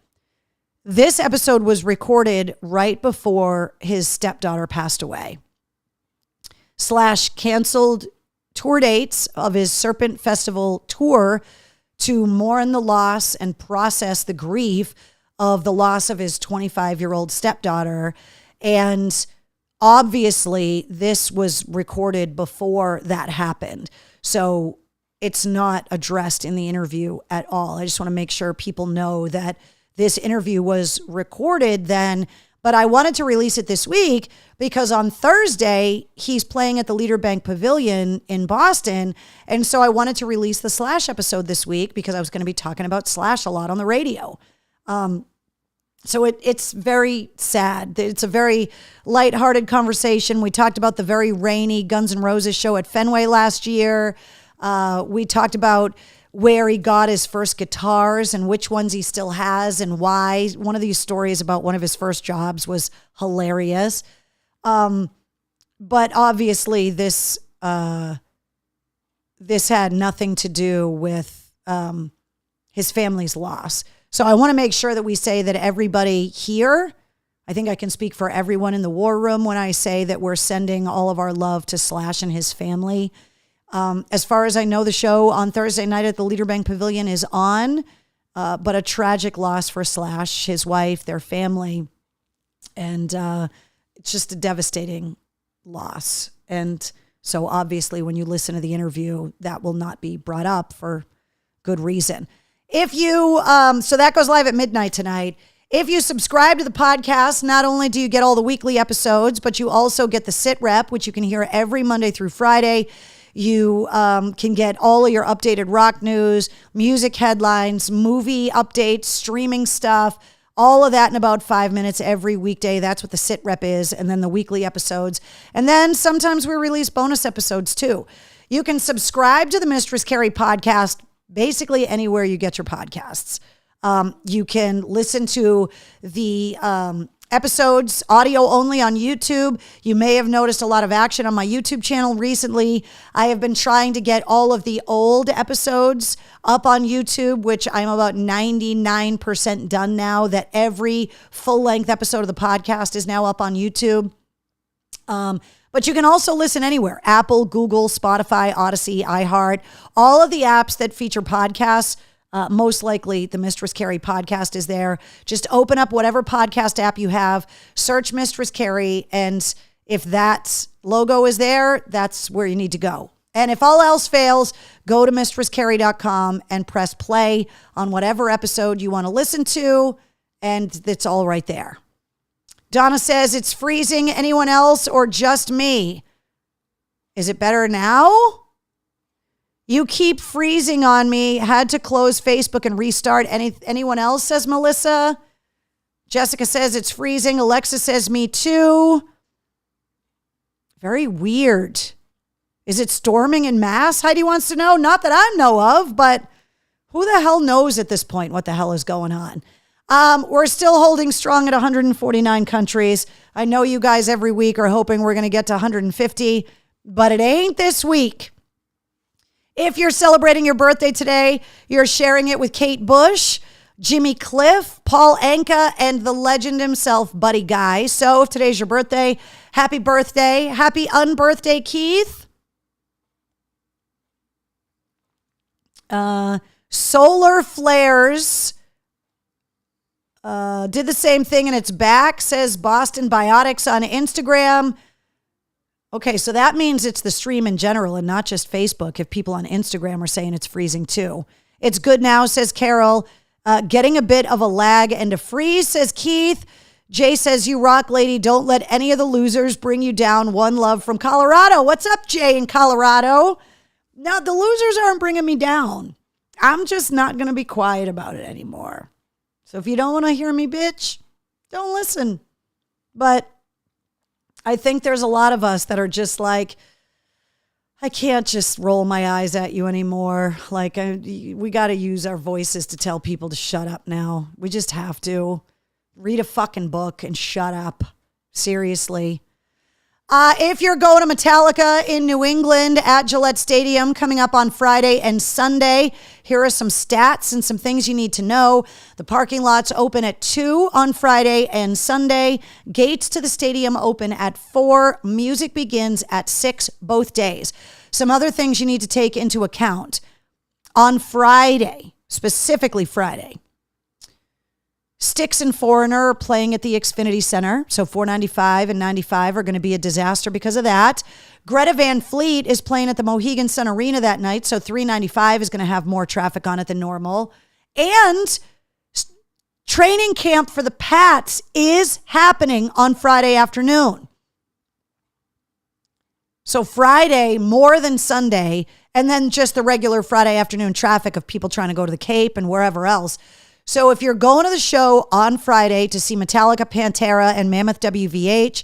This episode was recorded right before his stepdaughter passed away. Slash canceled tour dates of his Serpent Festival tour to mourn the loss and process the grief of the loss of his 25-year-old stepdaughter. And obviously, this was recorded before that happened. So it's not addressed in the interview at all. I just want to make sure people know that this interview was recorded then, but I wanted to release it this week because on Thursday, he's playing at the Leader Bank Pavilion in Boston. And so I wanted to release the Slash episode this week because I was going to be talking about Slash a lot on the radio. So it's very sad. It's a very lighthearted conversation. We talked about the very rainy Guns N' Roses show at Fenway last year. We talked about where he got his first guitars and which ones he still has and why. One of these stories about one of his first jobs was hilarious. But obviously this had nothing to do with his family's loss. So I want to make sure that we say that everybody here, I think I can speak for everyone in the War Room when I say that we're sending all of our love to Slash and his family. As far as I know, the show on Thursday night at the Leader Bank Pavilion is on, but a tragic loss for Slash, his wife, their family. And it's just a devastating loss. And so obviously when you listen to the interview, that will not be brought up for good reason. If you, so that goes live at midnight tonight. If you subscribe to the podcast, not only do you get all the weekly episodes, but you also get the Sit Rep, which you can hear every Monday through Friday. You can get all of your updated rock news, music headlines, movie updates, streaming stuff, all of that in about 5 minutes every weekday. That's what the Sit Rep is. And then the weekly episodes. And then sometimes we release bonus episodes too. You can subscribe to the Mistress Carrie podcast basically anywhere you get your podcasts. You can listen to the episodes audio only on YouTube. You may have noticed a lot of action on my YouTube channel recently. I have been trying to get all of the old episodes up on YouTube, which I'm about 99% done now, that every full-length episode of the podcast is now up on YouTube. But you can also listen anywhere: Apple, Google, Spotify, Odyssey, iHeart, all of the apps that feature podcasts. Most likely the Mistress Carrie podcast is there. Just open up whatever podcast app you have, search Mistress Carrie, and if that logo is there, that's where you need to go. And if all else fails, go to mistresscarrie.com and press play on whatever episode you want to listen to, and it's all right there. Donna says, it's freezing. Anyone else or just me? Is it better now? You keep freezing on me. Had to close Facebook and restart. Anyone else, says Melissa. Jessica says it's freezing. Alexa says me too. Very weird. Is it storming in Mass? Heidi wants to know. Not that I know of, but who the hell knows at this point what the hell is going on? We're still holding strong at 149 countries. I know you guys every week are hoping we're going to get to 150, but it ain't this week. If you're celebrating your birthday today, you're sharing it with Kate Bush, Jimmy Cliff, Paul Anka, and the legend himself, Buddy Guy. So if today's your birthday, happy birthday. Happy unbirthday, Keith. Solar flares did the same thing and it's back, says Boston Biotics on Instagram. Okay, so that means it's the stream in general and not just Facebook if people on Instagram are saying it's freezing too. It's good now, says Carol. Getting a bit of a lag and a freeze, says Keith. Jay says, you rock, lady. Don't let any of the losers bring you down. One love from Colorado. What's up, Jay in Colorado? No, the losers aren't bringing me down. I'm just not going to be quiet about it anymore. So if you don't want to hear me, bitch, don't listen. But I think there's a lot of us that are just like, I can't just roll my eyes at you anymore. Like, we got to use our voices to tell people to shut up now. We just have to. Read a fucking book and shut up. Seriously. If you're going to Metallica in New England at Gillette Stadium coming up on Friday and Sunday, here are some stats and some things you need to know. The parking lots open at 2 on Friday and Sunday. Gates to the stadium open at 4. Music begins at 6 both days. Some other things you need to take into account. On Friday, specifically Friday, Styx and Foreigner are playing at the Xfinity Center. So 495 and 95 are going to be a disaster because of that. Greta Van Fleet is playing at the Mohegan Sun Arena that night. So 395 is going to have more traffic on it than normal. And training camp for the Pats is happening on Friday afternoon. So Friday more than Sunday, and then just the regular Friday afternoon traffic of people trying to go to the Cape and wherever else. So if you're going to the show on Friday to see Metallica, Pantera, and Mammoth WVH,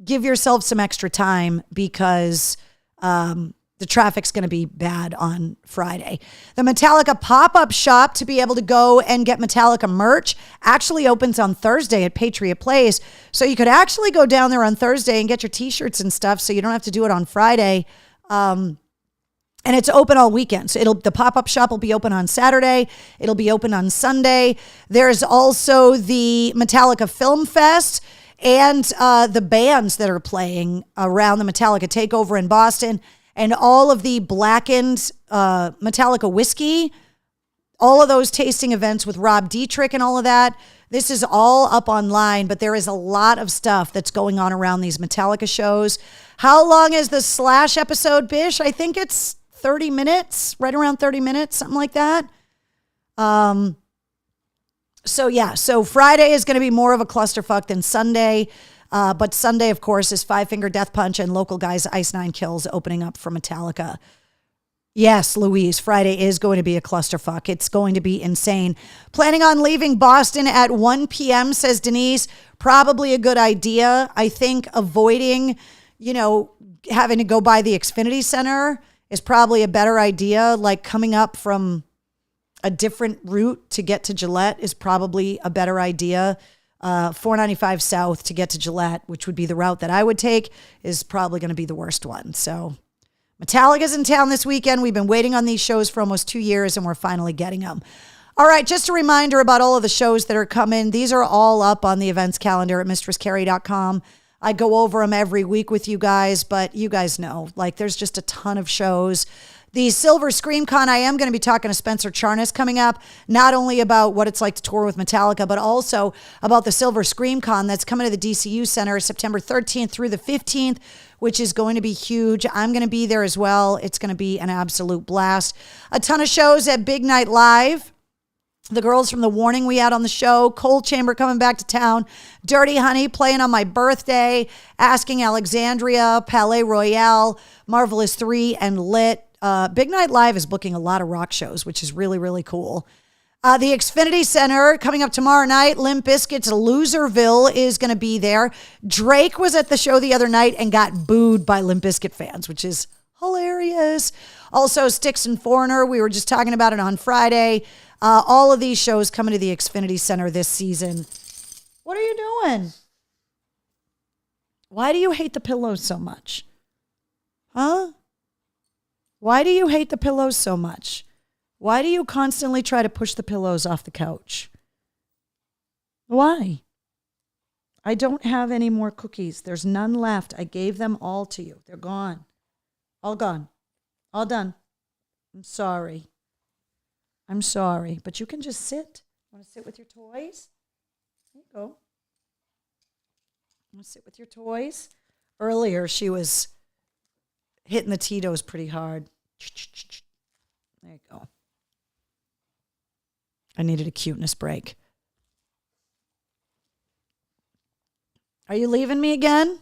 give yourself some extra time because the traffic's going to be bad on Friday. The Metallica pop-up shop to be able to go and get Metallica merch actually opens on Thursday at Patriot Place. So you could actually go down there on Thursday and get your t-shirts and stuff so you don't have to do it on Friday. And it's open all weekend. So the pop-up shop will be open on Saturday. It'll be open on Sunday. There's also the Metallica Film Fest and the bands that are playing around the Metallica Takeover in Boston and all of the blackened Metallica whiskey, all of those tasting events with Rob Dietrich and all of that. This is all up online, but there is a lot of stuff that's going on around these Metallica shows. How long is the Slash episode, Bish? I think it's 30 minutes, right around 30 minutes, something like that. So Friday is going to be more of a clusterfuck than Sunday. But Sunday, of course, is Five Finger Death Punch and local guys Ice Nine Kills opening up for Metallica. Yes, Louise, Friday is going to be a clusterfuck. It's going to be insane. Planning on leaving Boston at 1 p.m., says Denise. Probably a good idea. I think avoiding, having to go by the Xfinity Center is probably a better idea. Like coming up from a different route to get to Gillette is probably a better idea. 495 South to get to Gillette, which would be the route that I would take, is probably going to be the worst one. So Metallica's in town this weekend. We've been waiting on these shows for almost 2 years, and we're finally getting them. All right, just a reminder about all of the shows that are coming. These are all up on the events calendar at mistresscarrie.com. I go over them every week with you guys, but you guys know, there's just a ton of shows. The Silver Scream Con, I am going to be talking to Spencer Charnas coming up, not only about what it's like to tour with Metallica, but also about the Silver Scream Con that's coming to the DCU Center September 13th through the 15th, which is going to be huge. I'm going to be there as well. It's going to be an absolute blast. A ton of shows at Big Night Live. The girls from The Warning we had on the show. Cold Chamber coming back to town. Dirty Honey playing on my birthday. Asking Alexandria, Palais Royale, Marvelous 3, and Lit. Big Night Live is booking a lot of rock shows, which is really, really cool. The Xfinity Center coming up tomorrow night. Limp Bizkit's Loserville is going to be there. Drake was at the show the other night and got booed by Limp Bizkit fans, which is hilarious. Also, Styx and Foreigner. We were just talking about it on Friday. All of these shows coming to the Xfinity Center this season. What are you doing? Why do you hate the pillows so much? Huh? Why do you hate the pillows so much? Why do you constantly try to push the pillows off the couch? Why? I don't have any more cookies. There's none left. I gave them all to you. They're gone. All gone. All done. I'm sorry. I'm sorry, but you can just sit. Want to sit with your toys? There you go. Want to sit with your toys? Earlier, she was hitting the Tito's pretty hard. There you go. I needed a cuteness break. Are you leaving me again?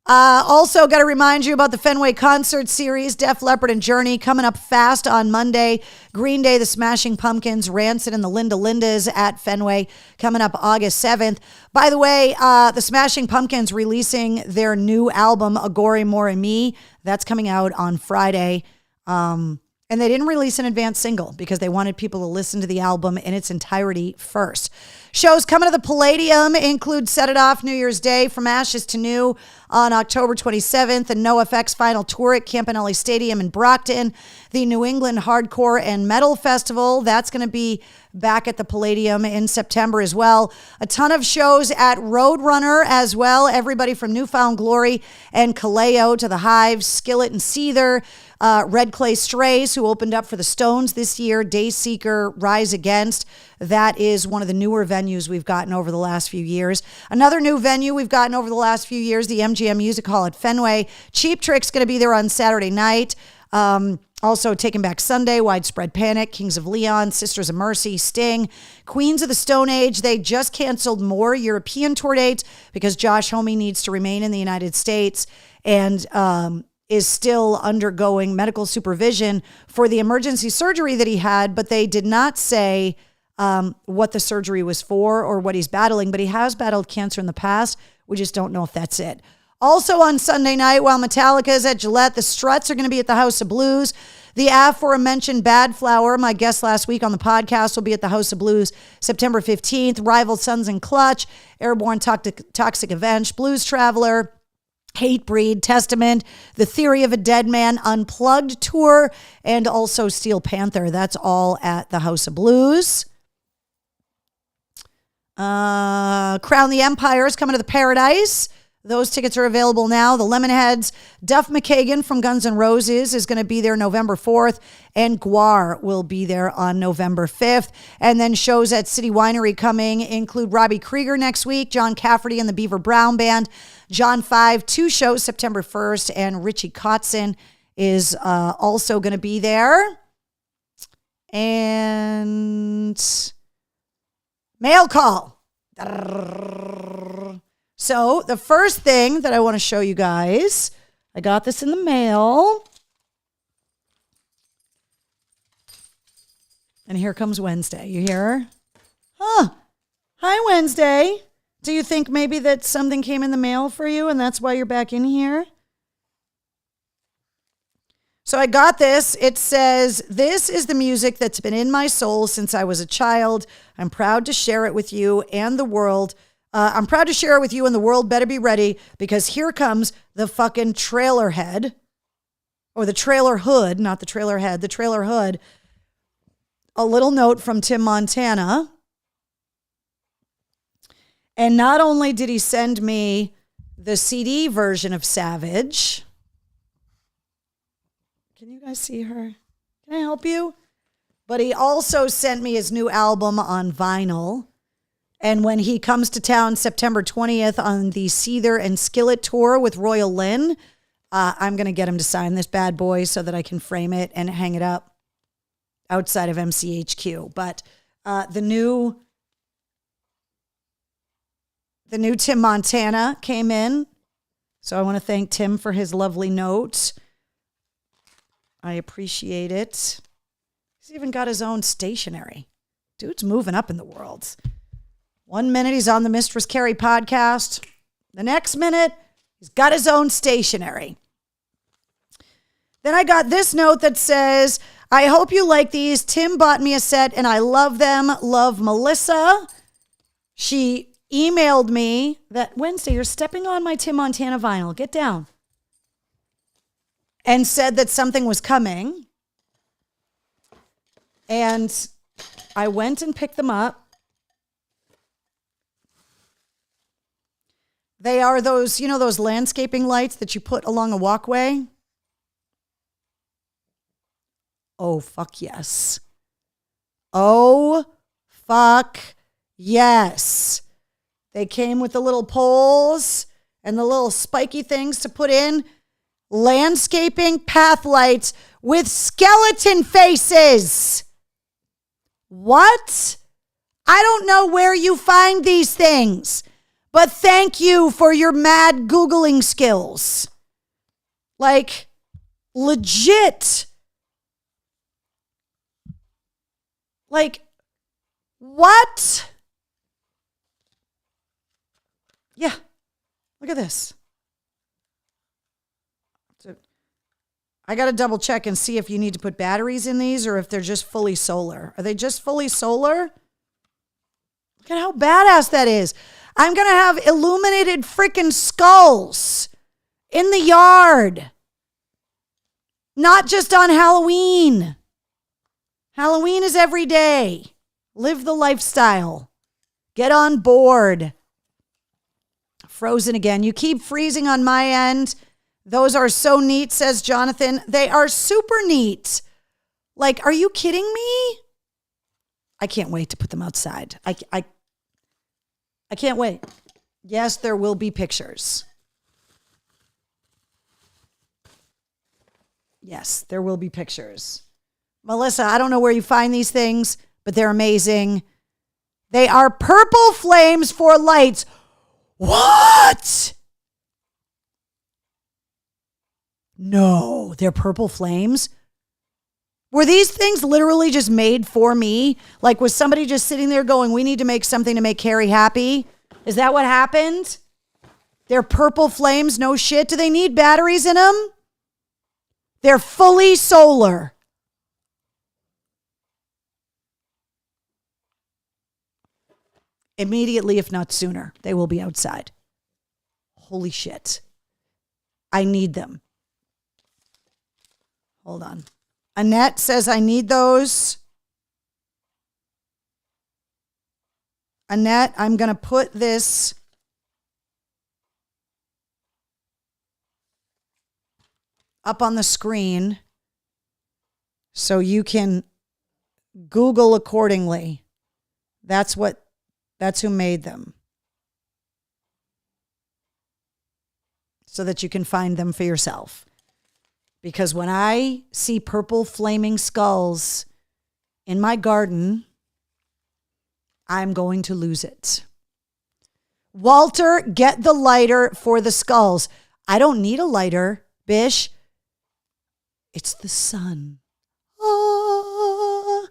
Also, got to remind you about the Fenway concert series, Def Leppard and Journey, coming up fast on Monday. Green Day, the Smashing Pumpkins, Rancid, and the Linda Lindas at Fenway, coming up August 7th. By the way, the Smashing Pumpkins releasing their new album, Agore More and Me. That's coming out on Friday. And they didn't release an advance single because they wanted people to listen to the album in its entirety first. Shows coming to the Palladium include Set It Off New Year's Day, From Ashes to New on October 27th, and NoFX Final Tour at Campanelli Stadium in Brockton. The New England Hardcore and Metal Festival, that's going to be back at the Palladium in September as well. A ton of shows at Roadrunner as well. Everybody from Newfound Glory and Kaleo to the Hives, Skillet and Seether, Red Clay Strays, who opened up for the Stones this year, Dayseeker, Rise Against. That is one of the newer venues we've gotten over the last few years. Another new venue we've gotten over the last few years, the MGM Music Hall at Fenway. Cheap Trick's going to be there on Saturday night. Also, Taking Back Sunday, Widespread Panic, Kings of Leon, Sisters of Mercy, Sting, Queens of the Stone Age. They just canceled more European tour dates because Josh Homme needs to remain in the United States and is still undergoing medical supervision for the emergency surgery that he had, but they did not say what the surgery was for or what he's battling, but he has battled cancer in the past. We just don't know if that's it. Also on Sunday night, while Metallica is at Gillette, the Struts are going to be at the House of Blues. The aforementioned Bad Flower, my guest last week on the podcast, will be at the House of Blues September 15th. Rival Sons and Clutch, Airborne Toxic Avenger, Blues Traveler, Hatebreed, Testament, The Theory of a Dead Man, Unplugged Tour, and also Steel Panther. That's all at the House of Blues. Crown the Empire is coming to the Paradise. Those tickets are available now. The Lemonheads, Duff McKagan from Guns N' Roses is going to be there November 4th, and Gwar will be there on November 5th. And then shows at City Winery coming include Robbie Krieger next week, John Cafferty and the Beaver Brown Band, John 5, 2 shows September 1st, and Richie Kotzen is also going to be there. And mail call. So the first thing that I want to show you guys, I got this in the mail. And here comes Wednesday. You hear her? Huh. Hi, Wednesday. Do you think maybe that something came in the mail for you and that's why you're back in here? So I got this. It says, "This is the music that's been in my soul since I was a child. I'm proud to share it with you and the world. I'm proud to share it with you and the world better be ready because here comes the fucking trailer head." Or the trailer hood, not the trailer head, the trailer hood. A little note from Tim Montana. And not only did he send me the CD version of Savage. Can you guys see her? Can I help you? But he also sent me his new album on vinyl. And when he comes to town September 20th on the Seether and Skillet tour with Royal Lynn, I'm going to get him to sign this bad boy so that I can frame it and hang it up outside of MCHQ. But the new Tim Montana came in. So I want to thank Tim for his lovely note. I appreciate it. He's even got his own stationery. Dude's moving up in the world. 1 minute he's on the Mistress Carrie podcast. The next minute, he's got his own stationery. Then I got this note that says, "I hope you like these. Tim bought me a set and I love them. Love, Melissa." She emailed me that, "Wednesday, you're stepping on my Tim Montana vinyl. Get down." And said that something was coming. And I went and picked them up. They are those, you know, those landscaping lights that you put along a walkway. Oh, fuck yes. Oh, fuck yes. They came with the little poles and the little spiky things to put in. Landscaping path lights with skeleton faces. What? I don't know where you find these things, but thank you for your mad Googling skills. Like, legit. Like, what? Yeah, look at this. I got to double check and see if you need to put batteries in these or if they're just fully solar. Are they just fully solar? Look at how badass that is. I'm going to have illuminated freaking skulls in the yard. Not just on Halloween. Halloween is every day. Live the lifestyle. Get on board. Frozen again. You keep freezing on my end. Those are so neat, says Jonathan. They are super neat. Like, are you kidding me? I can't wait to put them outside. I can't wait. Yes, there will be pictures. Yes, there will be pictures. Melissa, I don't know where you find these things, but they're amazing. They are purple flames for lights. What? No, they're purple flames. Were these things literally just made for me? Like, was somebody just sitting there going, we need to make something to make Carrie happy? Is that what happened? They're purple flames, no shit. Do they need batteries in them? They're fully solar. Immediately, if not sooner, they will be outside. Holy shit. I need them. Hold on. Annette says I need those. Annette, I'm going to put this up on the screen so you can Google accordingly. That's who made them. So that you can find them for yourself. Because when I see purple flaming skulls in my garden, I'm going to lose it. Walter, get the lighter for the skulls. I don't need a lighter, Bish. It's the sun. Ah,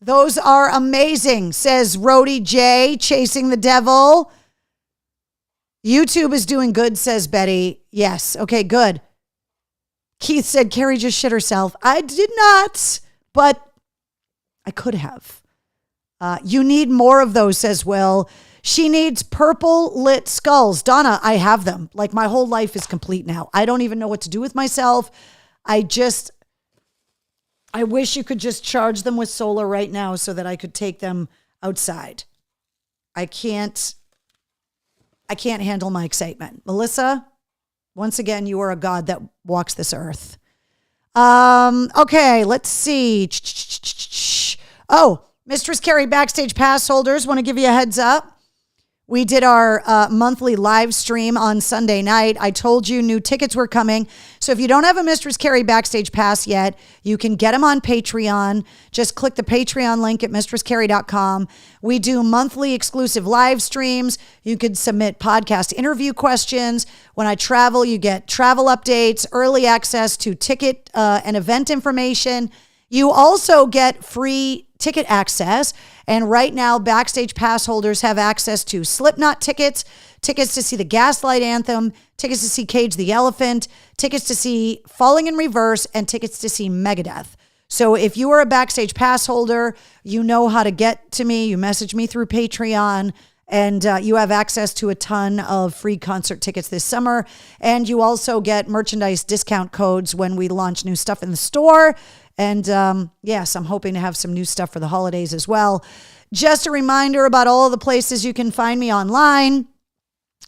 those are amazing, says Rhodey J, chasing the devil. YouTube is doing good, says Betty. Yes. Okay, good. Keith said Carrie just shit herself. I did not, but I could have. You need more of those, says Will. She needs purple lit skulls. Donna, I have them. Like, my whole life is complete now. I don't even know what to do with myself. I wish you could just charge them with solar right now so that I could take them outside. I can't handle my excitement. Melissa, once again, you are a god that walks this earth. Okay, let's see. Oh, Mistress Carrie Backstage Pass holders, want to give you a heads up. We did our monthly live stream on Sunday night. I told you new tickets were coming. So if you don't have a Mistress Carrie Backstage Pass yet, you can get them on Patreon. Just click the Patreon link at mistresscarrie.com. We do monthly exclusive live streams. You could submit podcast interview questions. When I travel, you get travel updates, early access to ticket and event information. You also get free ticket access. And right now, Backstage Pass holders have access to Slipknot tickets, tickets to see the Gaslight Anthem, tickets to see Cage the Elephant, tickets to see Falling in Reverse, and tickets to see Megadeth. So if you are a Backstage Pass holder, you know how to get to me. You message me through Patreon, and you have access to a ton of free concert tickets this summer. And you also get merchandise discount codes when we launch new stuff in the store. And yes, I'm hoping to have some new stuff for the holidays as well. Just a reminder about all of the places you can find me online.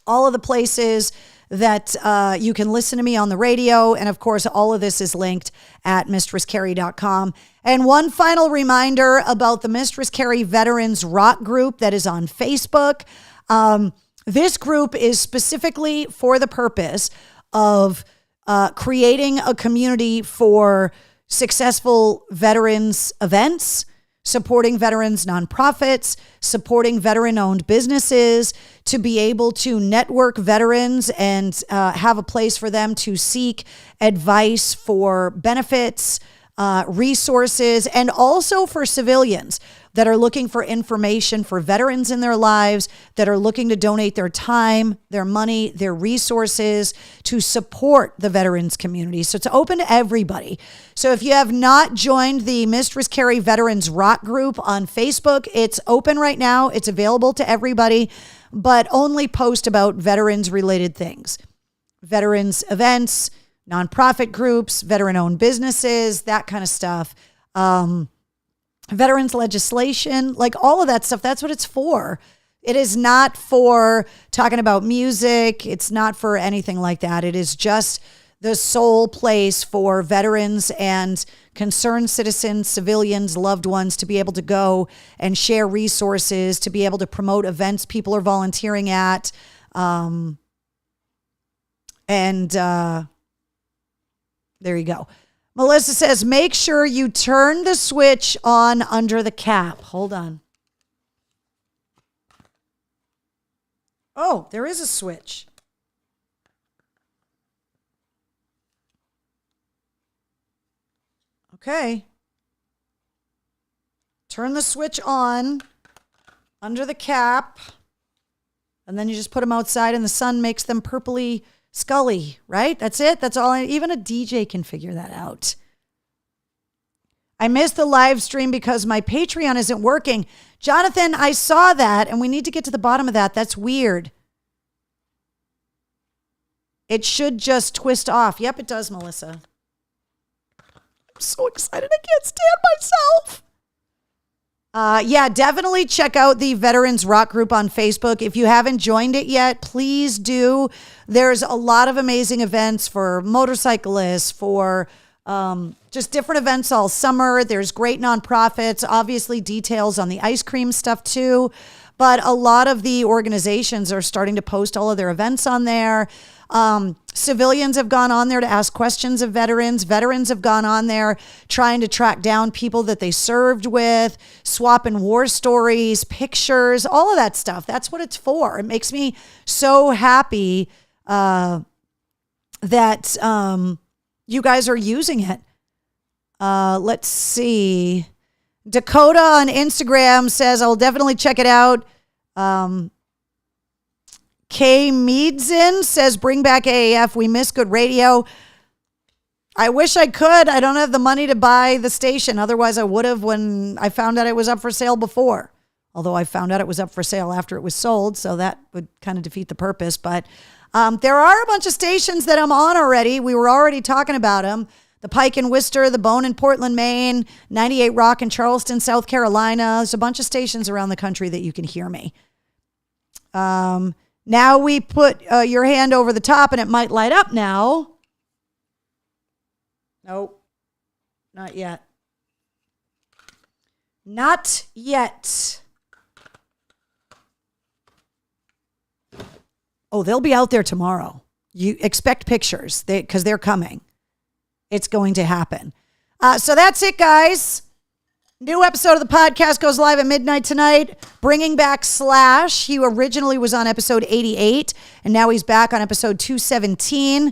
All of the places that you can listen to me on the radio. And of course, all of this is linked at mistresscarrie.com. And one final reminder about the Mistress Carrie Veterans Rock Group that is on Facebook. This group is specifically for the purpose of creating a community for successful veterans events, supporting veterans nonprofits, supporting veteran-owned businesses, to be able to network veterans and have a place for them to seek advice for benefits, resources, and also for civilians that are looking for information for veterans in their lives, that are looking to donate their time, their money, their resources to support the veterans community. So it's open to everybody. So if you have not joined the Mistress Carrie Veterans Rock Group on Facebook, it's open right now. It's available to everybody, but only post about veterans related things, veterans events, nonprofit groups, veteran-owned businesses, that kind of stuff. Veterans legislation, like all of that stuff. That's what it's for. It is not for talking about music. It's not for anything like that. It is just the sole place for veterans and concerned citizens, civilians, loved ones to be able to go and share resources, to be able to promote events people are volunteering at. There you go. Melissa says, make sure you turn the switch on under the cap. Hold on. Oh, there is a switch. Okay. Turn the switch on under the cap. And then you just put them outside and the sun makes them purpley Scully, right? That's it. That's all. Even a DJ can figure that out. I missed the live stream because my Patreon isn't working. Jonathan, I saw that and we need to get to the bottom of that. That's weird. It should just twist off. Yep, it does, Melissa. I'm so excited. I can't stand myself. Yeah, definitely check out the Veterans Rock Group on Facebook. If you haven't joined it yet, please do. There's a lot of amazing events for motorcyclists, for just different events all summer. There's great nonprofits, obviously details on the ice cream stuff too. But a lot of the organizations are starting to post all of their events on there. Civilians have gone on there to ask questions of veterans. Veterans have gone on there trying to track down people that they served with, swapping war stories, pictures, all of that stuff. That's what it's for. It makes me so happy that you guys are using it. Let's see. Dakota on Instagram says, I'll definitely check it out. Kay Meadson says, bring back AAF. We miss good radio. I wish I could. I don't have the money to buy the station. Otherwise, I would have when I found out it was up for sale before. Although I found out it was up for sale after it was sold. So that would kind of defeat the purpose. But there are a bunch of stations that I'm on already. We were already talking about them. The Pike in Worcester, the Bone in Portland, Maine, 98 Rock in Charleston, South Carolina. There's a bunch of stations around the country that you can hear me. Now we put your hand over the top and it might light up now. Nope, not yet. Not yet. Oh, they'll be out there tomorrow. You expect pictures because they're coming. It's going to happen. So that's it, guys. New episode of the podcast goes live at midnight tonight. Bringing back Slash. He originally was on episode 88, and now he's back on episode 217.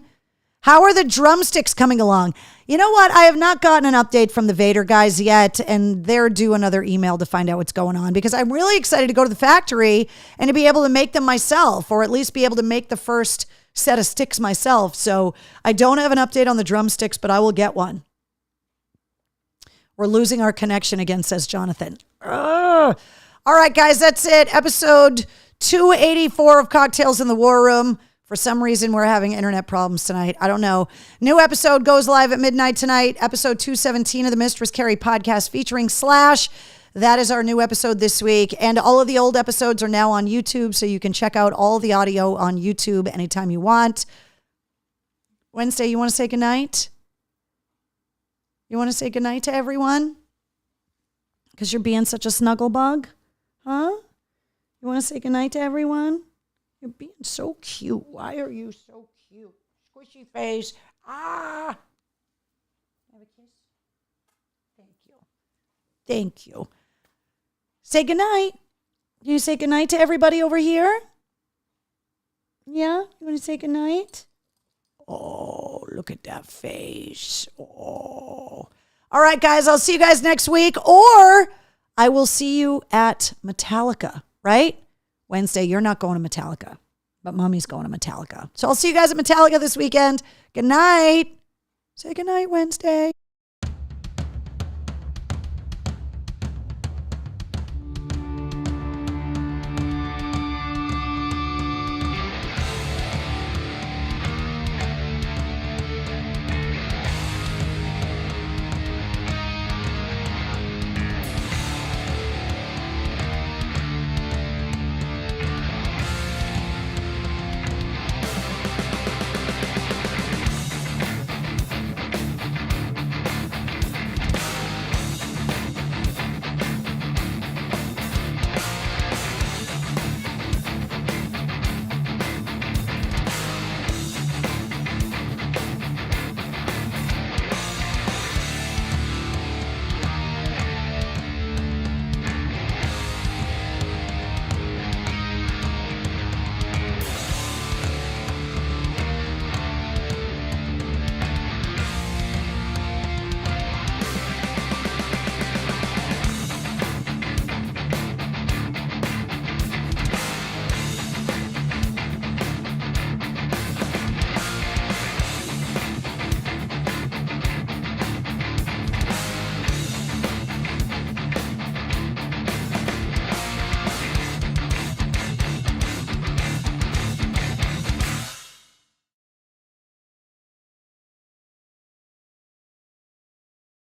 How are the drumsticks coming along? You know what? I have not gotten an update from the Vader guys yet, and they're due another email to find out what's going on, because I'm really excited to go to the factory and to be able to make them myself, or at least be able to make the first set of sticks myself. So I don't have an update on the drumsticks, but I will get one. We're losing our connection again, says Jonathan. Ugh. All right, guys, that's it. Episode 284 of Cocktails in the War Room. For some reason, we're having internet problems tonight. I don't know. New episode goes live at midnight tonight. Episode 217 of the Mistress Carrie podcast featuring Slash. That is our new episode this week. And all of the old episodes are now on YouTube, so you can check out all the audio on YouTube anytime you want. Wednesday, you want to say goodnight? You want to say goodnight to everyone? Because you're being such a snuggle bug? Huh? You want to say goodnight to everyone? You're being so cute. Why are you so cute? Squishy face. Ah. Have a kiss? Thank you. Thank you. Say goodnight. You say goodnight to everybody over here? Yeah? You want to say goodnight? Oh, look at that face. Oh. All right, guys, I'll see you guys next week, or I will see you at Metallica, right? Wednesday, you're not going to Metallica, but Mommy's going to Metallica. So I'll see you guys at Metallica this weekend. Good night. Say good night, Wednesday.